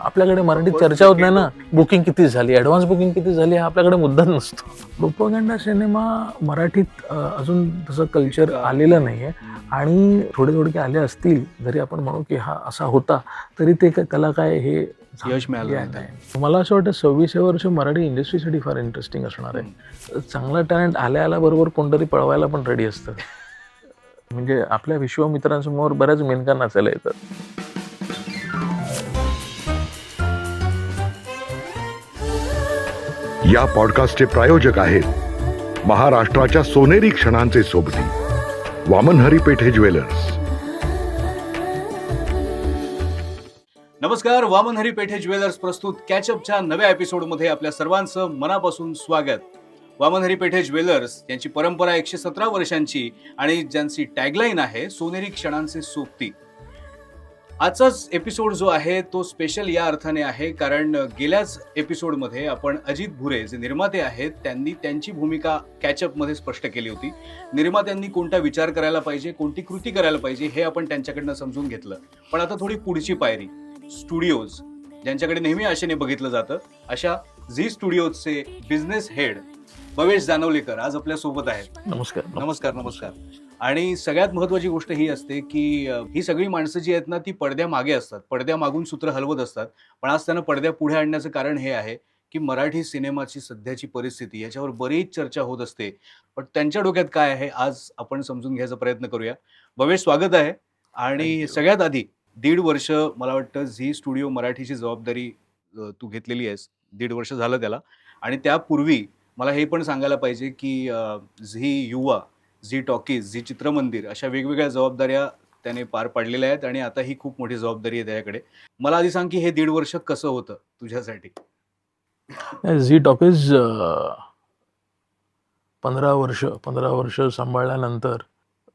आपल्याकडे मराठीत चर्चा होत नाही ना, बुकिंग किती झाली, ॲडव्हान्स बुकिंग किती झाली हा आपल्याकडे मुद्दाच नसतो. प्रोपगंडा सिनेमा मराठीत अजून तसं कल्चर आलेलं नाही आहे आणि थोडे आले असतील, जरी आपण म्हणू की हा असा होता, तरी ते त्याला काय हे यश मिळालं नाही. मला असं वाटतं 26 वर्ष मराठी इंडस्ट्रीसाठी फार इंटरेस्टिंग असणार आहे. चांगला टॅलेंट आल्या बरोबर कोणतरी पळवायला पण रेडी असतं. म्हणजे आपल्या विश्वमित्रांसमोर बऱ्याच मेनका नाचायला येतात. या पॉडकास्टचे प्रायोजक आहेत महाराष्ट्राच्या सोनेरी क्षणांचे सोबती वामनहरी पेठे ज्वेलर्स. नमस्कार, वामनहरी पेठे ज्वेलर्स प्रस्तुत कॅचअपच्या नव्या एपिसोडमध्ये आपल्या सर्वांचं मनापासून स्वागत. वामनहरी पेठे ज्वेलर्स यांची परंपरा 117 वर्षांची आणि ज्यांची टॅगलाईन आहे सोनेरी क्षणांचे सोबती. आजचाच एपिसोड जो आहे तो स्पेशल या अर्थाने आहे कारण गेल्याच एपिसोडमध्ये आपण अजित भुरे जे निर्माते आहेत त्यांनी त्यांची भूमिका कॅचअपमध्ये स्पष्ट केली होती. निर्मात्यांनी कोणता विचार करायला पाहिजे, कोणती कृती करायला पाहिजे हे आपण त्यांच्याकडनं समजून घेतलं. पण आता थोडी पुढची पायरी, स्टुडिओज ज्यांच्याकडे नेहमी आशेने बघितलं जातं, अशा झी स्टुडिओजचे बिझनेस हेड भवेश जानवलेकर आज आपल्या सोबत आहेत. नमस्कार. नमस्कार. नमस्कार. आणि सगळ्यात महत्वाची गोष्ट ही असते की ही सगळी माणसं जी आहेत ना ती पडद्या मागे असतात, पडद्या मागून सूत्र हलवत असतात. पण आज त्यांना पडद्या पुढे आणण्याचं कारण हे आहे की मराठी सिनेमाची सध्याची परिस्थिती याच्यावर बरीच चर्चा होत असते. पण त्यांच्या डोक्यात काय आहे आज आपण समजून घ्यायचा प्रयत्न करूया. भवेश, स्वागत आहे. आणि सगळ्यात आधी 1.5 वर्ष मला वाटतं झी स्टुडिओ मराठीची जबाबदारी तू घेतलेली आहेस. 1.5 वर्ष झालं त्याला. आणि त्यापूर्वी मला हे पण सांगायला पाहिजे की झी युवा, झी टॉकीज, झी चित्रमंदिर अशा वेगवेगळ्या जबाबदाऱ्या त्याने पार पाडलेल्या आहेत आणि आता ही खूप मोठी जबाबदारी आहे त्याच्याकडे. मला आधी सांग की हे 1.5 वर्ष कसं होतं तुझ्यासाठी? झी टॉकीज 15 वर्ष सांभाळल्यानंतर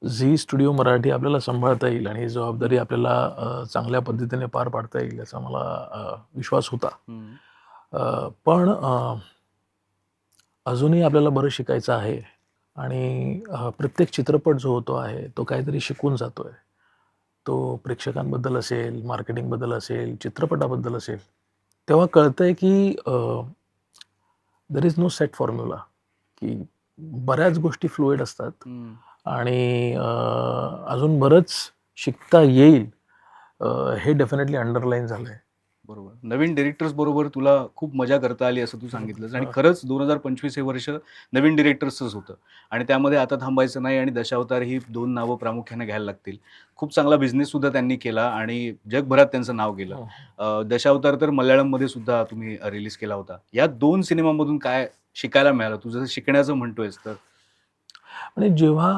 झी स्टुडिओ मराठी आपल्याला सांभाळता येईल आणि ही जबाबदारी आपल्याला चांगल्या पद्धतीने पार पाडता येईल याचा मला विश्वास होता. पण अजूनही आपल्याला बरं शिकायचं आहे आणि प्रत्येक चित्रपट जो होतो आहे तो काहीतरी शिकून जातोय. तो प्रेक्षकांबद्दल असेल, मार्केटिंगबद्दल असेल, चित्रपटाबद्दल असेल, तेव्हा कळतंय की there is no set formula, की बऱ्याच गोष्टी फ्लुइड असतात आणि अजून बरंच शिकता येईल हे डेफिनेटली अंडरलाईन झालंय. बरोबर. नवीन डिरेक्टर्स बरोबर तुला खूप मजा करता आली असं तू सांगितलंस आणि खरंच 2025 हे वर्ष नवीन डिरेक्टर्सच होतं आणि त्यामध्ये आता थांबायचं नाही आणि दशावतार ही 2 नावं प्रामुख्याने घ्यायला लागतील. खूप चांगला बिझनेस सुद्धा त्यांनी केला आणि जगभरात त्यांचं नाव गेलं. दशावतार तर मल्याळममध्ये सुद्धा तुम्ही रिलीज केला होता. या 2 सिनेमामधून काय शिकायला मिळालं? तू जसं शिकण्याचं म्हणतोयस तर? आणि जेव्हा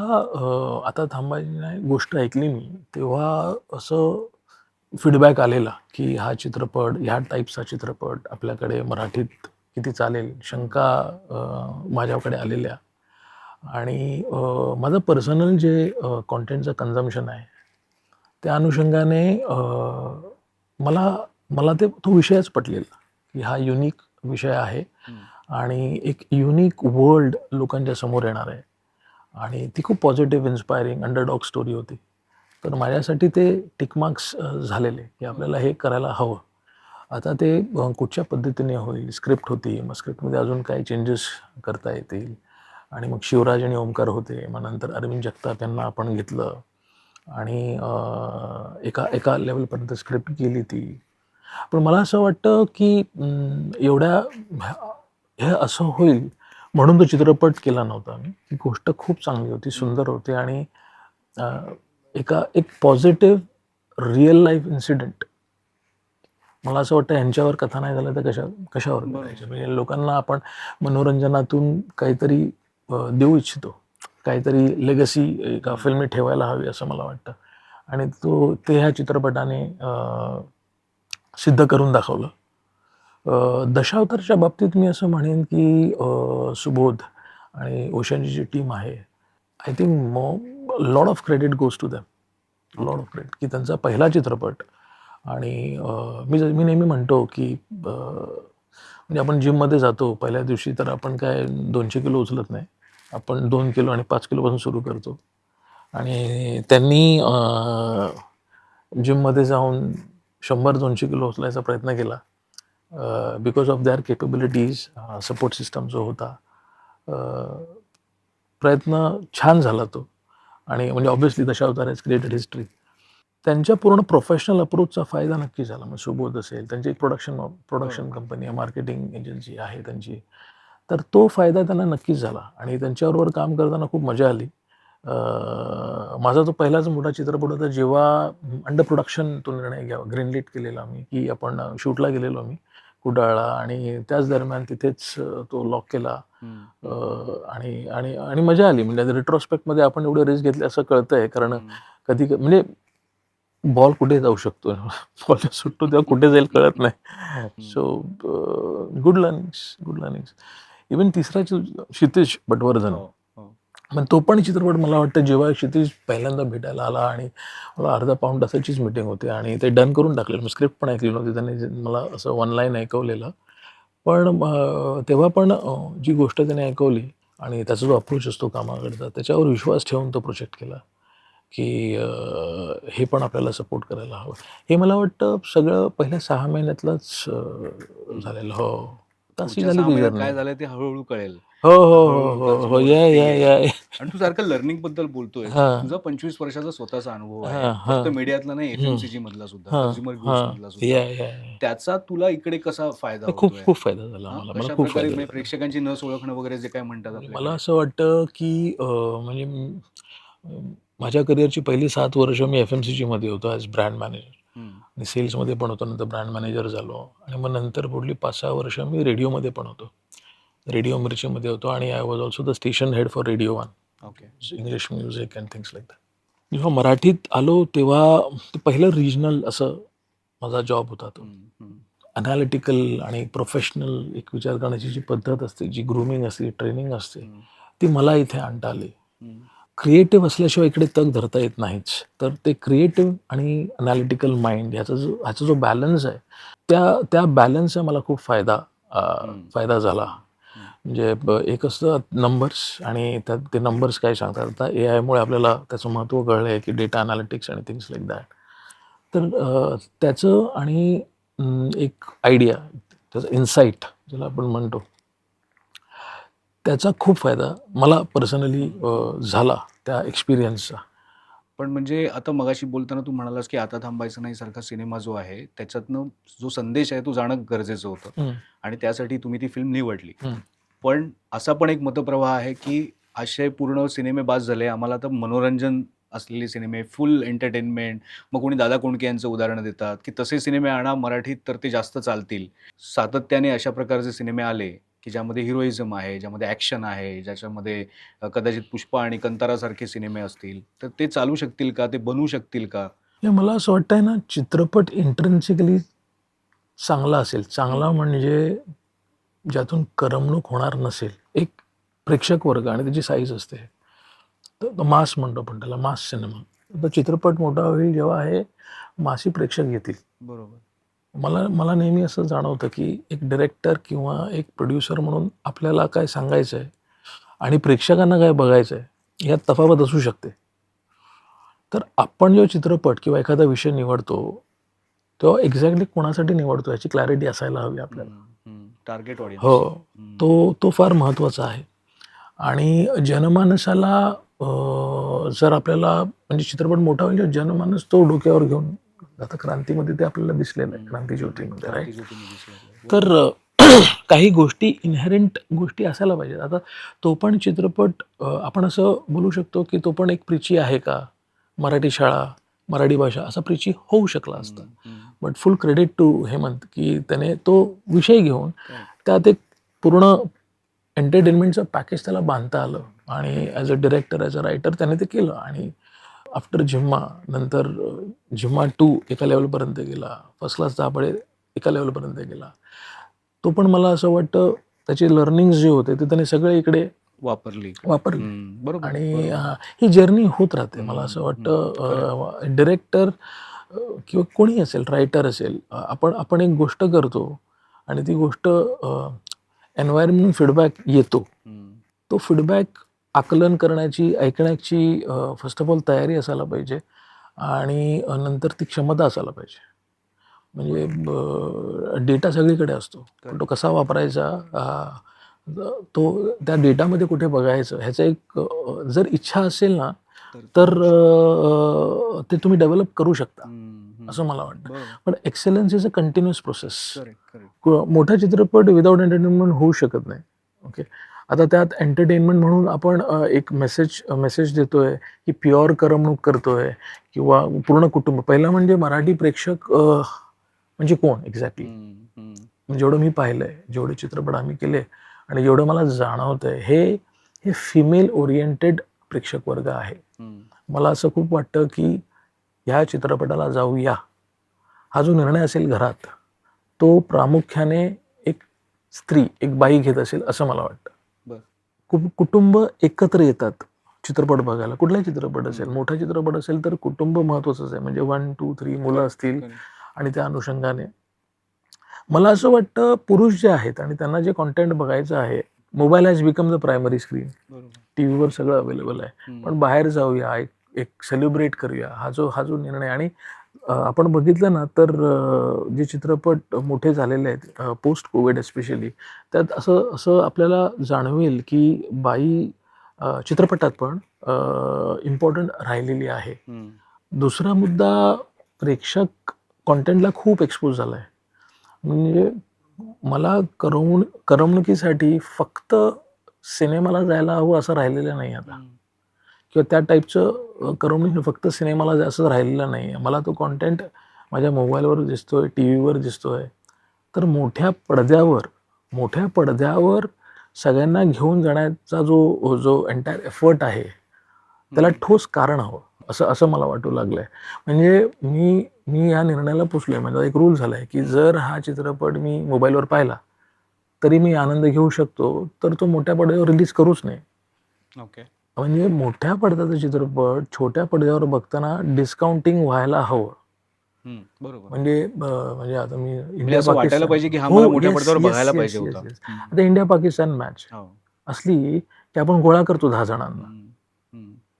आता थांबायची नाही गोष्ट ऐकली मी, तेव्हा असं फीडबॅक आलेला की हा चित्रपट, ह्या टाईपचा चित्रपट आपल्याकडे मराठीत किती चालेल, शंका माझ्याकडे आलेल्या. आणि माझं पर्सनल जे कॉन्टेंटचं कन्झम्पशन आहे त्या अनुषंगाने मला तो विषयच पटलेला की हा युनिक विषय आहे आणि एक युनिक वर्ल्ड लोकांच्या समोर येणार आहे आणि ती खूप पॉझिटिव्ह, इन्स्पायरिंग अंडरडॉग स्टोरी होती. तर माझ्यासाठी ते टिकमार्क्स झालेले की आपल्याला हे करायला हवं. आता ते कुठच्या पद्धतीने होईल, स्क्रिप्ट होती, मग स्क्रिप्टमध्ये अजून काही चेंजेस करता येतील आणि मग शिवराज आणि ओमकार होते. मग नंतर अरविंद जगताप यांना आपण घेतलं आणि एका लेवलपर्यंत स्क्रिप्ट गेली ती. पण मला असं वाटतं की हे असं होईल म्हणून तो चित्रपट केला नव्हता मी. ही गोष्ट खूप चांगली होती, सुंदर होती आणि एक पॉझिटिव्ह रिअल लाईफ इन्सिडेंट. मला असं वाटतं यांच्यावर कथा नाही झाल्या तर कशावर करायचं. म्हणजे लोकांना आपण मनोरंजनातून काहीतरी देऊ इच्छितो, काहीतरी लेगसी एका फिल्मी ठेवायला हवी असं मला वाटतं आणि ते ह्या चित्रपटाने सिद्ध करून दाखवलं. दशावतारच्या बाबतीत मी असं म्हणेन की सुबोध आणि ओशनची जी टीम आहे, I think lot of credit goes to them, lot of credit की त्यांचा पहिला चित्रपट. आणि मी नेहमी म्हणतो की म्हणजे आपण जिममध्ये जातो पहिल्या दिवशी तर आपण काय 200 किलो उचलत नाही, आपण 2 किलो आणि 5 किलोपासून सुरू करतो. आणि त्यांनी जिममध्ये जाऊन 100-200 किलो उचलायचा प्रयत्न केला because of their capabilities. Support system जो होता, प्रयत्न छान झाला तो. आणि म्हणजे obviously Dashavatar has created history. त्यांच्या पूर्ण प्रोफेशनल अप्रोचचा फायदा नक्की झाला. मग सुबोध असेल, त्यांची एक प्रोडक्शन कंपनी आहे, मार्केटिंग एजन्सी आहे त्यांची. तर तो फायदा त्यांना नक्कीच झाला आणि त्यांच्याबरोबर काम करताना खूप मजा आली. माझा तो पहिलाच मोठा चित्रपट होता जेव्हा अंडर प्रोडक्शन तो निर्णय घ्यावा, ग्रीनलिट केलेला आम्ही, की आपण शूटला गेलेलो आम्ही कुडाळला आणि त्याच दरम्यान तिथेच तो लॉक केला. आणि आणि आणि मजा आली. म्हणजे रिट्रोस्पेक्टमध्ये आपण एवढे रिस्क घेतले असं कळतंय, कारण कधी म्हणजे बॉल कुठे जाऊ शकतो, बॉल सुटतो तेव्हा कुठे जाईल कळत नाही. So good learnings. इवन तिसरा क्षितिज पटवर्धन, पण तो पण चित्रपट मला वाटतं जेव्हा क्षितिज पहिल्यांदा भेटायला आला आणि मला अर्धा पाऊण तासाचीच मीटिंग होती आणि ते डन करून टाकलेलं. मी स्क्रिप्ट पण ऐकली नव्हती, त्यांनी मला असं वन लाईन ऐकवलेलं. पण तेव्हा पण जी गोष्ट त्याने ऐकवली आणि त्याचा जो अप्रोच असतो कामाकडचा, त्याच्यावर विश्वास ठेवून तो प्रोजेक्ट केला की हे पण आपल्याला सपोर्ट करायला हवं. हे मला वाटतं सगळं पहिल्या 6 महिन्यातलंच झालेलं. हो, तशी पुढच्या झाली 6 ती महिन्यात जर्नी. काय झालं ते हळूहळू कळेल. हो हो हो हळूहळू हो त्याचं हो या मोठं या येईल. या आणि तू सारखं लर्निंग बद्दल बोलतोय. हां तुझा 25 वर्षाचा स्वतःचा अनुभव आहे. हां हां फक्त मीडियातला नाही, FMCG मधला सुद्धा, हां कन्झ्युमर गुड्स हां मधला सुद्धा. या त्याचा तुला इकडे कसा फायदा खूप होतोय? खूप फायदा झाला हां, मला कशा खूप प्रकारे फायदा म्हणजे झाला. प्रेक्षकांची नस ओळखणं वगैरे जे काय म्हणतात मला आपल्याकडे? असं वाटतं की म्हणजे माझ्या करिअरची पहिली 7 वर्ष मी FMCG मध्ये होतो ॲज ब्रँड मॅनेजर आणि सेल्समध्ये पण होतो. नंतर ब्रँड मॅनेजर झालो आणि मग नंतर पुढली 5-6 वर्ष मी रेडिओमध्ये पण होतो. रेडिओ मिरचीमध्ये होतो आणि I was also the station head for radio 1, okay. English music and things like that. जेव्हा मराठीत आलो तेव्हा ते पहिलं रिजनल असं माझा जॉब होता तो. अनालिटिकल आणि प्रोफेशनल एक विचार करण्याची जी पद्धत असते, जी ग्रूमिंग असते, ट्रेनिंग असते, ती मला इथे आणता आली. क्रिएटिव्ह असल्याशिवाय इकडे तग धरता येत नाहीच. तर ते क्रिएटिव्ह आणि अनालिटिकल माइंड ह्याचा जो बॅलन्स आहे, त्या बॅलन्सचा मला खूप फायदा झाला. म्हणजे एक असतं नंबर्स आणि त्यात ते नंबर्स काय सांगतात. आता AI मुळे आपल्याला त्याचं महत्त्व कळलं आहे की डेटा अनालिटिक्स आणि थिंग्स लाईक दॅट. तर त्याचं आणि एक आयडिया, त्याचं इन्साईट ज्याला आपण म्हणतो, त्याचा खूप फायदा मला पर्सनली झाला त्या एक्सपिरियन्सचा. पण म्हणजे आता मगाशी बोलताना तू म्हणालास की आता थांबायचं नाही सारखा सिनेमा जो आहे त्याच्यातनं जो संदेश आहे तो जाणं गरजेचं होतं आणि त्यासाठी तुम्ही ती फिल्म निवडली. पण असा पण एक मतप्रवाह आहे की असे पूर्ण सिनेमे बास झाले, आम्हाला आता मनोरंजन असलेले सिनेमे, फुल एंटरटेनमेंट. मग कोणी दादा कोंडके यांचं उदाहरण देतात की तसे सिनेमे आणा मराठीत तर ते जास्त चालतील. सातत्याने अशा प्रकारचे सिनेमे आले की ज्यामध्ये हिरोइझम आहे, ज्यामध्ये ॲक्शन आहे, ज्याच्यामध्ये कदाचित पुष्पा आणि कंतारासारखे सिनेमे असतील, तर ते चालू शकतील का? ते बनू शकतील का? हे मला असं वाटतंय ना, चित्रपट इंट्रिन्सिकली चांगला असेल, चांगला म्हणजे ज्यातून करमणूक होणार नसेल, एक प्रेक्षक वर्ग आणि त्याची साईज असते. तर मास म्हणतो आपण त्याला, मास सिनेमा. तर चित्रपट मोठा होईल जेव्हा हे मासी प्रेक्षक येतील. बरोबर. मला नेहमी असं जाणवतं की एक डायरेक्टर किंवा एक प्रोड्युसर म्हणून आपल्याला काय सांगायचं आहे आणि प्रेक्षकांना काय बघायचं आहे, यात तफावत असू शकते. तर आपण जो चित्रपट किंवा एखादा विषय निवडतो, तेव्हा एक्झॅक्टली कोणासाठी निवडतो याची क्लॅरिटी असायला हवी आपल्याला. Target audience. हो, तो फार महत्त्वाचा आहे. आणि जनमानसाला जर आपल्याला म्हणजे चित्रपट मोठा होईल, जनमानस तो डोक्यावर घेऊन आता क्रांतीमध्ये ते आपल्याला दिसलेलं आहे, क्रांतीज्योतीमध्ये, राईट? तर काही गोष्टी इनहेरंट गोष्टी असायला पाहिजेत. आता तो पण चित्रपट आपण असं बोलू शकतो की तो पण एक प्रिची आहे का? मराठी शाळा, मराठी भाषा असा प्रिची होऊ शकला असता. But full credit to Hemant की त्याने तो विषय घेऊन त्यात एक पूर्ण एंटरटेनमेंटचं पॅकेज त्याला बांधता आलं आणि as a director, as a writer त्याने ते केलं. आणि आफ्टर झिम्मा, नंतर झिम्मा 2 एका लेवलपर्यंत गेला, फर्स्ट क्लास दाभाडे एका लेवलपर्यंत गेला. तो पण मला असं वाटतं त्याचे लर्निंग्स जे होते ते त्याने सगळे इकडे वापरली. बरोबर. आणि ही जर्नी होत राहते. मला असं वाटतं डिरेक्टर किंवा कोणी असेल, रायटर असेल, आपण एक गोष्ट करतो आणि ती गोष्ट एन्व्हायरमेंट फीडबॅक येतो. तो फीडबॅक आकलन करण्याची, ऐकण्याची फर्स्ट ऑफ ऑल तयारी असायला पाहिजे आणि नंतर ती क्षमता असायला पाहिजे. म्हणजे डेटा सगळीकडे असतो, पण तो कसा वापरायचा, तो त्या डेटामध्ये कुठे बघायचं ह्याचं एक जर इच्छा असेल ना तर ते तुम्ही डेव्हलप करू शकता असं मला वाटतं. बरोबर. पण excellence is a continuous process. Correct correct. मोठा चित्रपट विदाऊट एंटरटेनमेंट होऊ शकत नाही. ओके, आता त्यात एंटरटेनमेंट म्हणून आपण एक मेसेज देतोय की प्युअर करमणूक करतोय किंवा पूर्ण कुटुंब. पहिला म्हणजे मराठी प्रेक्षक म्हणजे कोण एक्झॅक्टली, जेवढं मी पाहिलंय, जेवढे चित्रपट आम्ही केले आणि जेवढं मला जाणवतंय, हे फिमेल ओरिएंटेड प्रेक्षक वर्ग आहे. मला असं खूप वाटतं की ह्या चित्रपटाला जाऊया हा जो निर्णय असेल घरात, तो प्रामुख्याने एक स्त्री, एक बाई घेत असेल असं मला वाटतं. कुटुंब एकत्र येतात चित्रपट बघायला. कुठलाही चित्रपट असेल, मोठा चित्रपट असेल तर कुटुंब महत्वाचंच आहे. म्हणजे 1, 2, 3 मुलं असतील आणि त्या अनुषंगाने मला असं वाटतं पुरुष जे आहेत आणि त्यांना जे कॉन्टेंट बघायचं आहे, mobile has become the primary screen. टीव्हीवर सगळं अवेलेबल आहे, पण बाहेर जाऊया, एक सेलिब्रेट करूया हा जो निर्णय. आणि आपण बघितलं ना तर जे चित्रपट मोठे झालेले आहेत पोस्ट कोविड एस्पेशली, त्यात असं आपल्याला जाणवेल की बाई चित्रपटात पण इम्पॉर्टंट राहिलेली आहे. दुसरा मुद्दा, प्रेक्षक कॉन्टेंटला खूप एक्सपोज झाला आहे. म्हणजे मला करमणुकीसाठी फक्त सिनेमाला जायला हवं असं राहिलेलं नाही आता, किंवा त्या टाईपचं करमणूक फक्त सिनेमाला असं राहिलेलं नाही आहे. मला तो कॉन्टेंट माझ्या मोबाईलवर दिसतोय, टी व्हीवर दिसतोय. तर मोठ्या पडद्यावर सगळ्यांना घेऊन जाण्याचा जो एंटायर एफर्ट आहे, त्याला ठोस कारण हवं असं मला वाटू लागलंय. म्हणजे मी या निर्णयाला पोचलोय. माझा एक रूल झालाय की जर हा चित्रपट मी मोबाईलवर पाहिला तरी मी आनंद घेऊ शकतो, तर तो मोठ्या पडद्यावर रिलीज करूच नाही. ओके. म्हणजे मोठ्या पडद्याचा चित्रपट छोट्या पडद्यावर बघताना डिस्काउंटिंग व्हायला हवं. बरोबर. म्हणजे आता मी म्हणजे असं वाटायला पाहिजे की हा मला मोठ्या पडद्यावर बघायला पाहिजे होता. आता इंडिया पाकिस्तान मॅच असली की आपण गोळा करतो 10 जणांना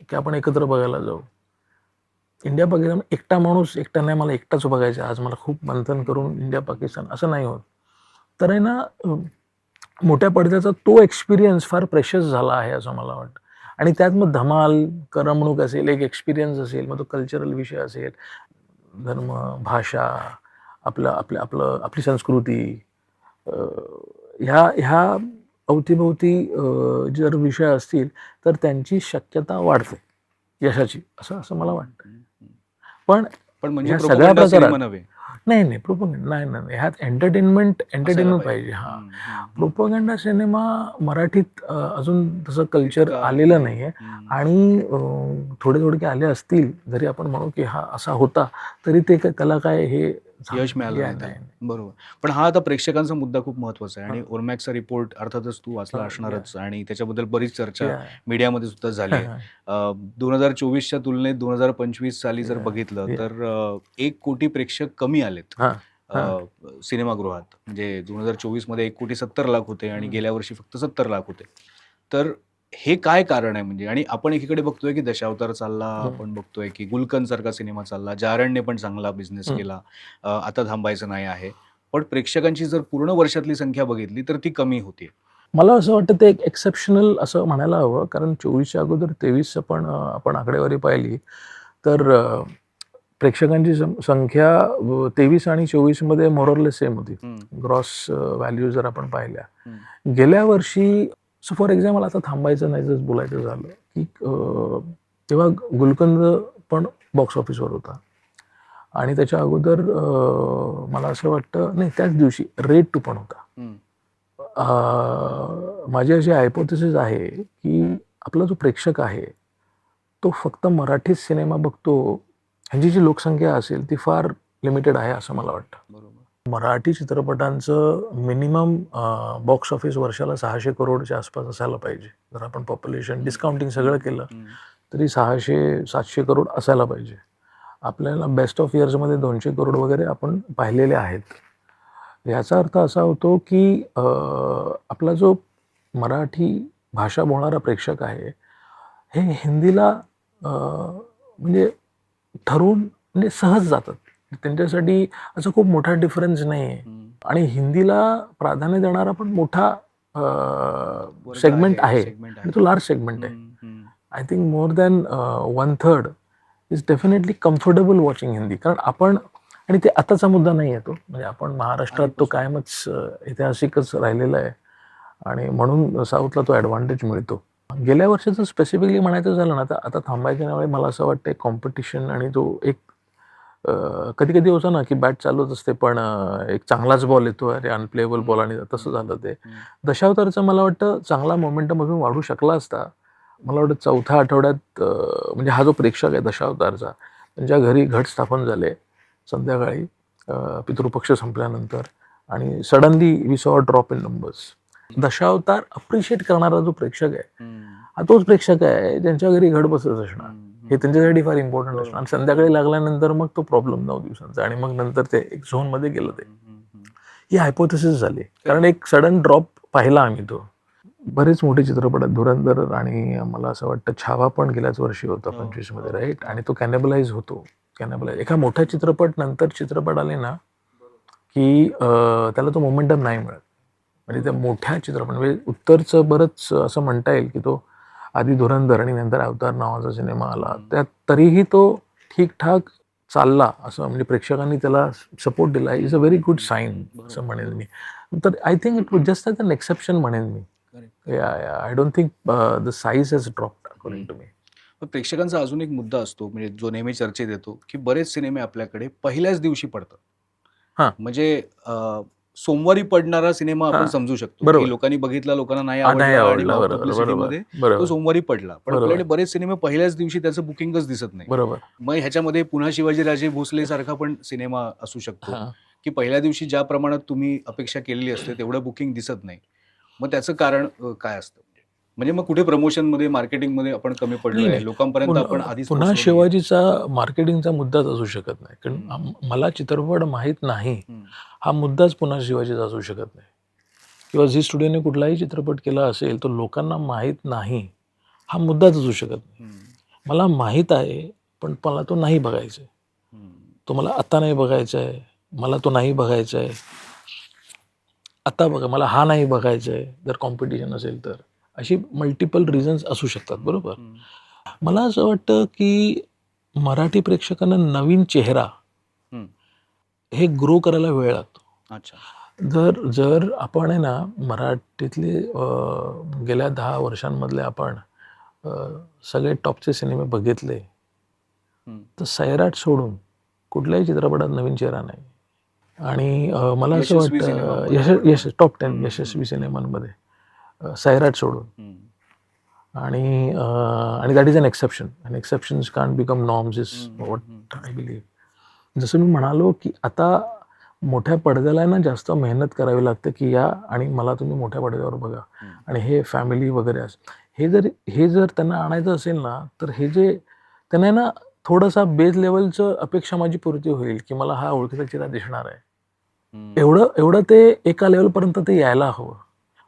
की आपण एकत्र बघायला जाऊ. इंडिया पाकिस्तान एकटा माणूस एकटा नाही, मला एकटाच बघायचं आज, मला खूप मंथन करून इंडिया पाकिस्तान असं नाही होत. तर आहे ना, मोठ्या पडद्याचा तो एक्सपिरियन्स फार प्रेशियस झाला आहे असं मला वाटतं. आणि त्यात मग धमाल, करमणूक असेल, एक एक्सपिरियन्स असेल, मग तो कल्चरल विषय असेल, धर्म, भाषा, आपली संस्कृती, ह्या अवतीभोवती जर विषय असतील तर त्यांची शक्यता वाढते यशाची, असं मला वाटतं. पण म्हणजे ह्या सगळ्या प्रकारात नव्हे. नाही प्रोपगंडा नाही, ह्यात एंटरटेनमेंट पाहिजे. प्रोपगंडा सिनेमा मराठीत अजून तसं कल्चर आलेलं नाहीये. आणि थोडे आले असतील, जरी आपण म्हणू की हा असा होता, तरी त्याला काय हे यश मिळालं नाही. बरोबर. पण हा आता प्रेक्षकांचा मुद्दा खूप महत्वाचा आहे आणि ओरमॅक्सचा रिपोर्ट अर्थातच तू वाचला असणारच आणि त्याच्याबद्दल बरीच चर्चा मीडियामध्ये सुद्धा झाली आहे. 2024च्या तुलनेत 2025 साली जर बघितलं तर 1 कोटी प्रेक्षक कमी आलेत सिनेमागृहात. म्हणजे 2024 मध्ये 1,70,00,000 होते आणि गेल्या वर्षी फक्त 70 लाख होते. तर हे काय कारण आहे म्हणजे? आणि आपण एकीकडे बघतोय की दशावतार चालला, आपण बघतोय की गुलकंद सारखा सिनेमा चालला, जारणने पण चांगला बिझनेस केला, आता थांबायचं नाही आहे. पण प्रेक्षकांची जर पूर्ण वर्षातली संख्या बघितली तर ती कमी होतीये. मला असं वाटतं ते एक एक्सेप्शनल असं म्हणायला हवं, कारण 24च्या अगोदर 23 पण आपण आकडेवारी पाहिली तर प्रेक्षकांची संख्या 23 आणि 24 मध्ये मोरलेस सेम होती. ग्रॉस व्हॅल्यू जर आपण पाहिल्या, गेल्या वर्षी फॉर एक्झाम्पल, आता थांबायचं नाही जर बोलायचं झालं की तेव्हा गुलकंद पण बॉक्स ऑफिसवर होता आणि त्याच्या अगोदर मला असं वाटतं, नाही त्याच दिवशी रेड 2 पण होता. माझी अशी हायपोथेसिस आहे की आपला जो प्रेक्षक आहे तो फक्त मराठी सिनेमा बघतो, ह्यांची जी लोकसंख्या असेल ती फार लिमिटेड आहे असं मला वाटतं. बरोबर. मराठी चित्रपटांचं मिनिमम बॉक्स ऑफिस वर्षाला 600 करोडच्या आसपास असायला पाहिजे. जर आपण पॉप्युलेशन डिस्काउंटिंग सगळं केलं तरी 600-700 करोड असायला पाहिजे. आपल्याला बेस्ट ऑफ इयर्समध्ये 200 करोड वगैरे आपण पाहिलेले आहेत. याचा अर्थ असा होतो की आपला जो मराठी भाषा बोलणारा प्रेक्षक आहे हे हिंदीला म्हणजे ठरवून म्हणजे सहज जातात. त्यांच्यासाठी असं खूप मोठा डिफरन्स नाही आहे. आणि हिंदीला प्राधान्य देणारा पण मोठा सेगमेंट आहे आणि तो लार्ज सेगमेंट आहे. I think more than 1/3 is definitely comfortable watching Hindi. कारण आपण, आणि ते आताचा मुद्दा नाही आहे तो, म्हणजे आपण महाराष्ट्रात तो कायमच ऐतिहासिकच राहिलेला आहे आणि म्हणून साऊथला तो ॲडव्हान्टेज मिळतो. गेल्या वर्षाचं स्पेसिफिकली म्हणायचं झालं ना, तर आता थांबायच्या नावे मला असं वाटतं कॉम्पिटिशन आणि तो एक कधी कधी होतं ना की बॅट चालूच असते पण एक चांगलाच बॉल येतो, अरे अनप्लेएबल बॉल, आणि तसं झालं ते. दशावतारचं मला वाटतं चांगला मोमेंटम अजून वाढू शकला असता. मला वाटतं चौथ्या आठवड्यात म्हणजे हा जो प्रेक्षक आहे दशावतारचा, त्यांच्या घरी घट स्थापन झाले संध्याकाळी पितृपक्ष संपल्यानंतर, आणि सडनली वी सॉ drop in numbers. Dashavatar appreciate करणारा जो प्रेक्षक आहे हा तोच प्रेक्षक आहे ज्यांच्या घरी घट बसत असणार. हे त्यांच्यासाठी फार इम्पॉर्टंट असणार. आणि संध्याकाळी लागल्यानंतर मग तो प्रॉब्लेम 9 दिवसांचा, आणि मग नंतर ते एक झोनमध्ये गेलं. ते ही हायपोथेसिस झाली कारण एक सडन ड्रॉप पाहिला आम्ही तो. बरेच मोठे चित्रपट आहेत, धुरंधर आणि मला असं वाटतं छावा पण गेल्याच वर्षी होता 25 मध्ये, राईट. आणि तो कॅनेबलाइज होतो. एका मोठ्या चित्रपट नंतर चित्रपट आले ना की त्याला तो मोमेंटम नाही मिळत. म्हणजे त्या मोठ्या चित्रपट म्हणजे उत्तरचं बरंच असं म्हणता येईल की तो आधी धुरंधर आणि नंतर अवतार नावाचा सिनेमा आला, त्यात तरीही तो ठीकठाक चालला असं, म्हणजे प्रेक्षकांनी त्याला सपोर्ट दिला. Is a very good sign असं म्हणेन मी. तर I think it was just as an exception म्हणेन मी. I don't think the size has dropped according to me. पण प्रेक्षकांचा अजून एक मुद्दा असतो म्हणजे जो नेहमी चर्चेत येतो की बरेच सिनेमे आपल्याकडे पहिल्याच दिवशी पडतात. हां. म्हणजे सोमवारी पडणारा सिनेमा आपण हां. समजू शकतो बरोबर. की लोकांनी बघितला, लोकांना नाही नाही आवडला आणि आवडला. माउथ बरोबर पब्लिसिटीमध्ये तो बरोबर सोमवारी पडला. पण बरोबर. आपल्याकडे बरेच सिनेमे पहिल्याच दिवशी त्याचं बुकिंगच दिसत नाही. बरोबर. मग ह्याच्यामध्ये पुन्हा शिवाजीराजे भोसले सारखा पण सिनेमा असू शकतो हां. की पहिल्या दिवशी ज्या प्रमाणात तुम्ही अपेक्षा केलेली असते तेवढं बुकिंग दिसत नाही. मग त्याचं कारण काय असतं? म्हणजे मग कुठे प्रमोशनमध्ये, मार्केटिंगमध्ये आपण कमी नाही, पडलोय, नाही. लोकांपर्यंत आपण आधीच पुन्हा पोहोचलो नाहीये. शिवाजीचा मार्केटिंगचा मुद्दाच असू शकत नाही. कारण मला चित्रपट माहीत नाही हा मुद्दाच पुन्हा शिवाजीचा असू शकत नाही. किंवा झी स्टुडिओने कुठलाही चित्रपट केला असेल तो लोकांना माहीत नाही हा मुद्दाच असू शकत नाही. मला माहीत आहे पण मला तो नाही बघायचा आहे. तो मला आत्ता नाही बघायचा आहे, मला तो नाही बघायचा आहे. आता बघा मला हा नाही बघायचा आहे जर कॉम्पिटिशन असेल तर. अशी मल्टिपल रिझन्स असू शकतात. बरोबर. मला असं वाटतं की मराठी प्रेक्षकांना नवीन चेहरा हे ग्रो करायला वेळ लागतो. अच्छा. जर आपण आहे ना मराठीतले गेल्या 10 वर्षांमधले आपण सगळे टॉपचे सिनेमे बघितले तर सैराट सोडून कुठल्याही चित्रपटात नवीन चेहरा नाही. आणि मला असं यशस्वी वाटतं सिनेमांमध्ये. टॉप 10 यशस्वी सिनेमांमध्ये सैराट सोडून. आणि that is an exception. And exceptions can't become norms is what I believe. जसं मी म्हणालो की आता मोठ्या पडद्याला ना जास्त मेहनत करावी लागते की या, आणि मला तुम्ही मोठ्या पडद्यावर बघा आणि हे फॅमिली वगैरे असं हे जर त्यांना आणायचं असेल ना तर हे जे त्यांना ना थोडासा बेस लेवलचं अपेक्षा माझी पूर्ती होईल की मला हा ओळखीचा चेहरा दिसणार आहे. एवढं ते एका लेवलपर्यंत ते यायला हवं.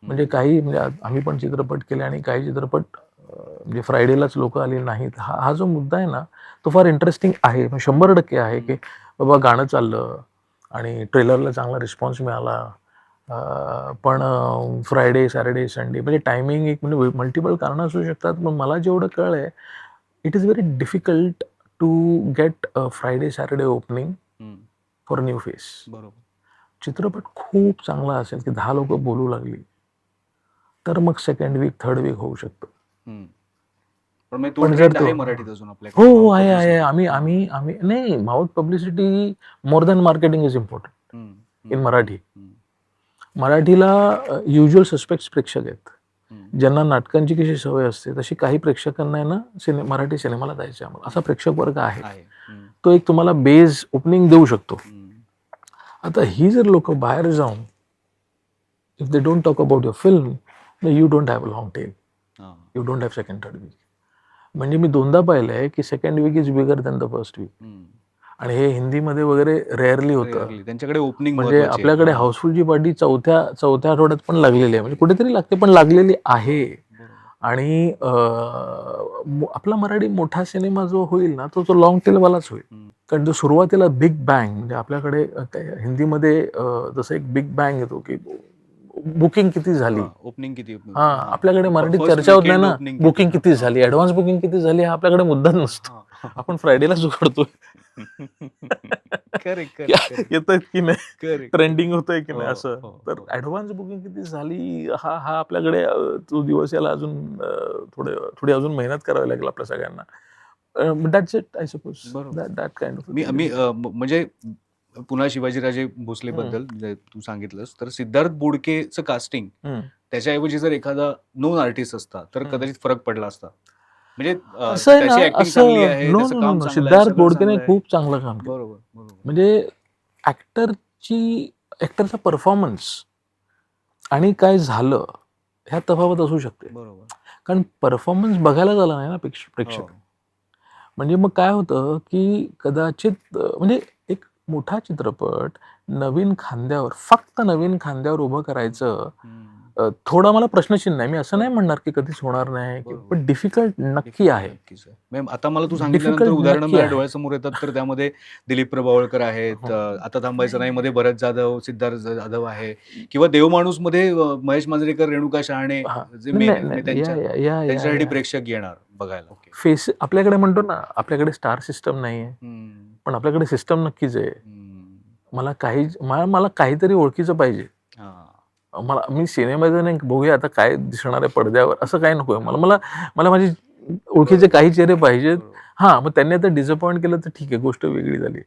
म्हणजे काही म्हणजे आम्ही पण चित्रपट केले आणि काही चित्रपट म्हणजे फ्रायडेलाच लोक आले नाहीत. हा जो मुद्दा आहे ना तो फार इंटरेस्टिंग आहे. 100% आहे की बाबा गाणं चाललं आणि ट्रेलरला चांगला रिस्पॉन्स मिळाला, पण फ्रायडे, सॅटर्डे, संडे म्हणजे टायमिंग एक म्हणजे मल्टिपल कारणं असू शकतात. पण मला जेवढं कळलं आहे it is very difficult to get Friday, Saturday opening for new face. बरोबर. चित्रपट खूप चांगला असेल की 10 लोक बोलू लागली तर मग सेकंड वीक, थर्ड वीक होऊ शकतं. पण जर आहे मराठीत अजून आपल्याकडे. हो आहे. आम्ही नाही, mouth publicity more than marketing is important in Marathi. मराठीला युज्युअल सस्पेक्ट्स प्रेक्षक आहेत. ज्यांना नाटकांची कशी सवय असते तशी काही प्रेक्षकांना आहे ना मराठी सिनेमाला जायचं आहे. असा प्रेक्षक वर्ग आहे. तो एक तुम्हाला बेस ओपनिंग देऊ शकतो. आता ही जर लोक बाहेर जाऊन if they don't talk about your film you don't have a long tail, you don't have second, third week. म्हणजे मी दोनदा पाहिलं आहे की second week is bigger than the first week. आणि हे हिंदीमध्ये वगैरे रेअरली होतं. त्यांच्याकडे ओपनिंग म्हणजे आपल्याकडे हाऊसफुलची पार्टी चौथ्या आठवड्यात पण लागलेली आहे. म्हणजे कुठेतरी लागते पण लागलेली आहे. आणि आपला मराठी मोठा सिनेमा जो होईल ना तो लॉंग टेलवालाच होईल. कारण जो सुरुवातीला बिग बँग म्हणजे आपल्याकडे हिंदीमध्ये जसं एक बिग बँग येतो की बुकिंग किती झाली, ओपनिंग किती हा आपल्याकडे मराठीत चर्चा होत नाही ना बुकिंग किती झाली, ऍडव्हान्स बुकिंग किती झाली हा आपल्याकडे मुद्दाच नसतो. आपण फ्रायडेलाच उघडतो येतोय की नाही, ट्रेंडिंग होतोय की नाही असं. तर ऍडव्हान्स बुकिंग किती झाली हा आपल्याकडे तो दिवस याला अजून थोडी अजून मेहनत करावी लागेल आपल्या सगळ्यांना. That's it I suppose. That kind of म्हणजे पुन्हा शिवाजीराजे भोसले बद्दल तू सांगितलंस तर सिद्धार्थ बोडकेचं कास्टिंग त्याच्याऐवजी जर एखादा नोन आर्टिस्ट असता तर कदाचित फरक पडला असता. म्हणजे असं आहे ना, त्याची ऍक्टिंग चांगली आहे, नो त्याचं नो काम नो चांगलं आहे, सिद्धार्थ सगळं बोडकेने चांगलं आहे. खूप चांगलं काम केलं. बरोबर बरोबर. म्हणजे ऍक्टरचा परफॉर्मन्स आणि काय झालं ह्यात तफावत असू शकते. बरोबर. कारण परफॉर्मन्स बघायला झाला नाही ना प्रेक्षक. म्हणजे मग काय होतं की कदाचित म्हणजे एक मोठा चित्रपट नवीन खांद्यावर फक्त नवीन खांद्यावर उभं करायचं थोडा मला प्रश्नचिन्ह आहे. मी असं नाही म्हणणार की कधीच होणार नाही, पण डिफिकल्ट नक्की आहे. आता मला तू सांगितल्यानंतर उदाहरणं माझ्या डोळ्यासमोर येतात. तर त्यामध्ये दिलीप प्रभावळकर आहेत, आता थांबायचं नाही मध्ये भरत जाधव, सिद्धार्थ जाधव आहे, किंवा देवमाणूस मध्ये महेश मांजरेकर, रेणुका शहाणे जे मेन आहेत त्यांच्यासाठी प्रेक्षक येणार बघायला. फेस आपल्याकडे म्हणतो ना आपल्याकडे स्टार सिस्टम नाहीये, पण आपल्याकडे सिस्टम नक्कीच आहे. मला काहीतरी ओळखीचं पाहिजे. मी सिनेमाचं नाही बघूया आता काय दिसणार आहे पडद्यावर असं काही नकोय मला माझी ओळखीचे काही चेहरे पाहिजेत. हा मग त्यांनी आता डिसअपॉइंट केलं तर ठीक आहे, गोष्ट वेगळी झाली,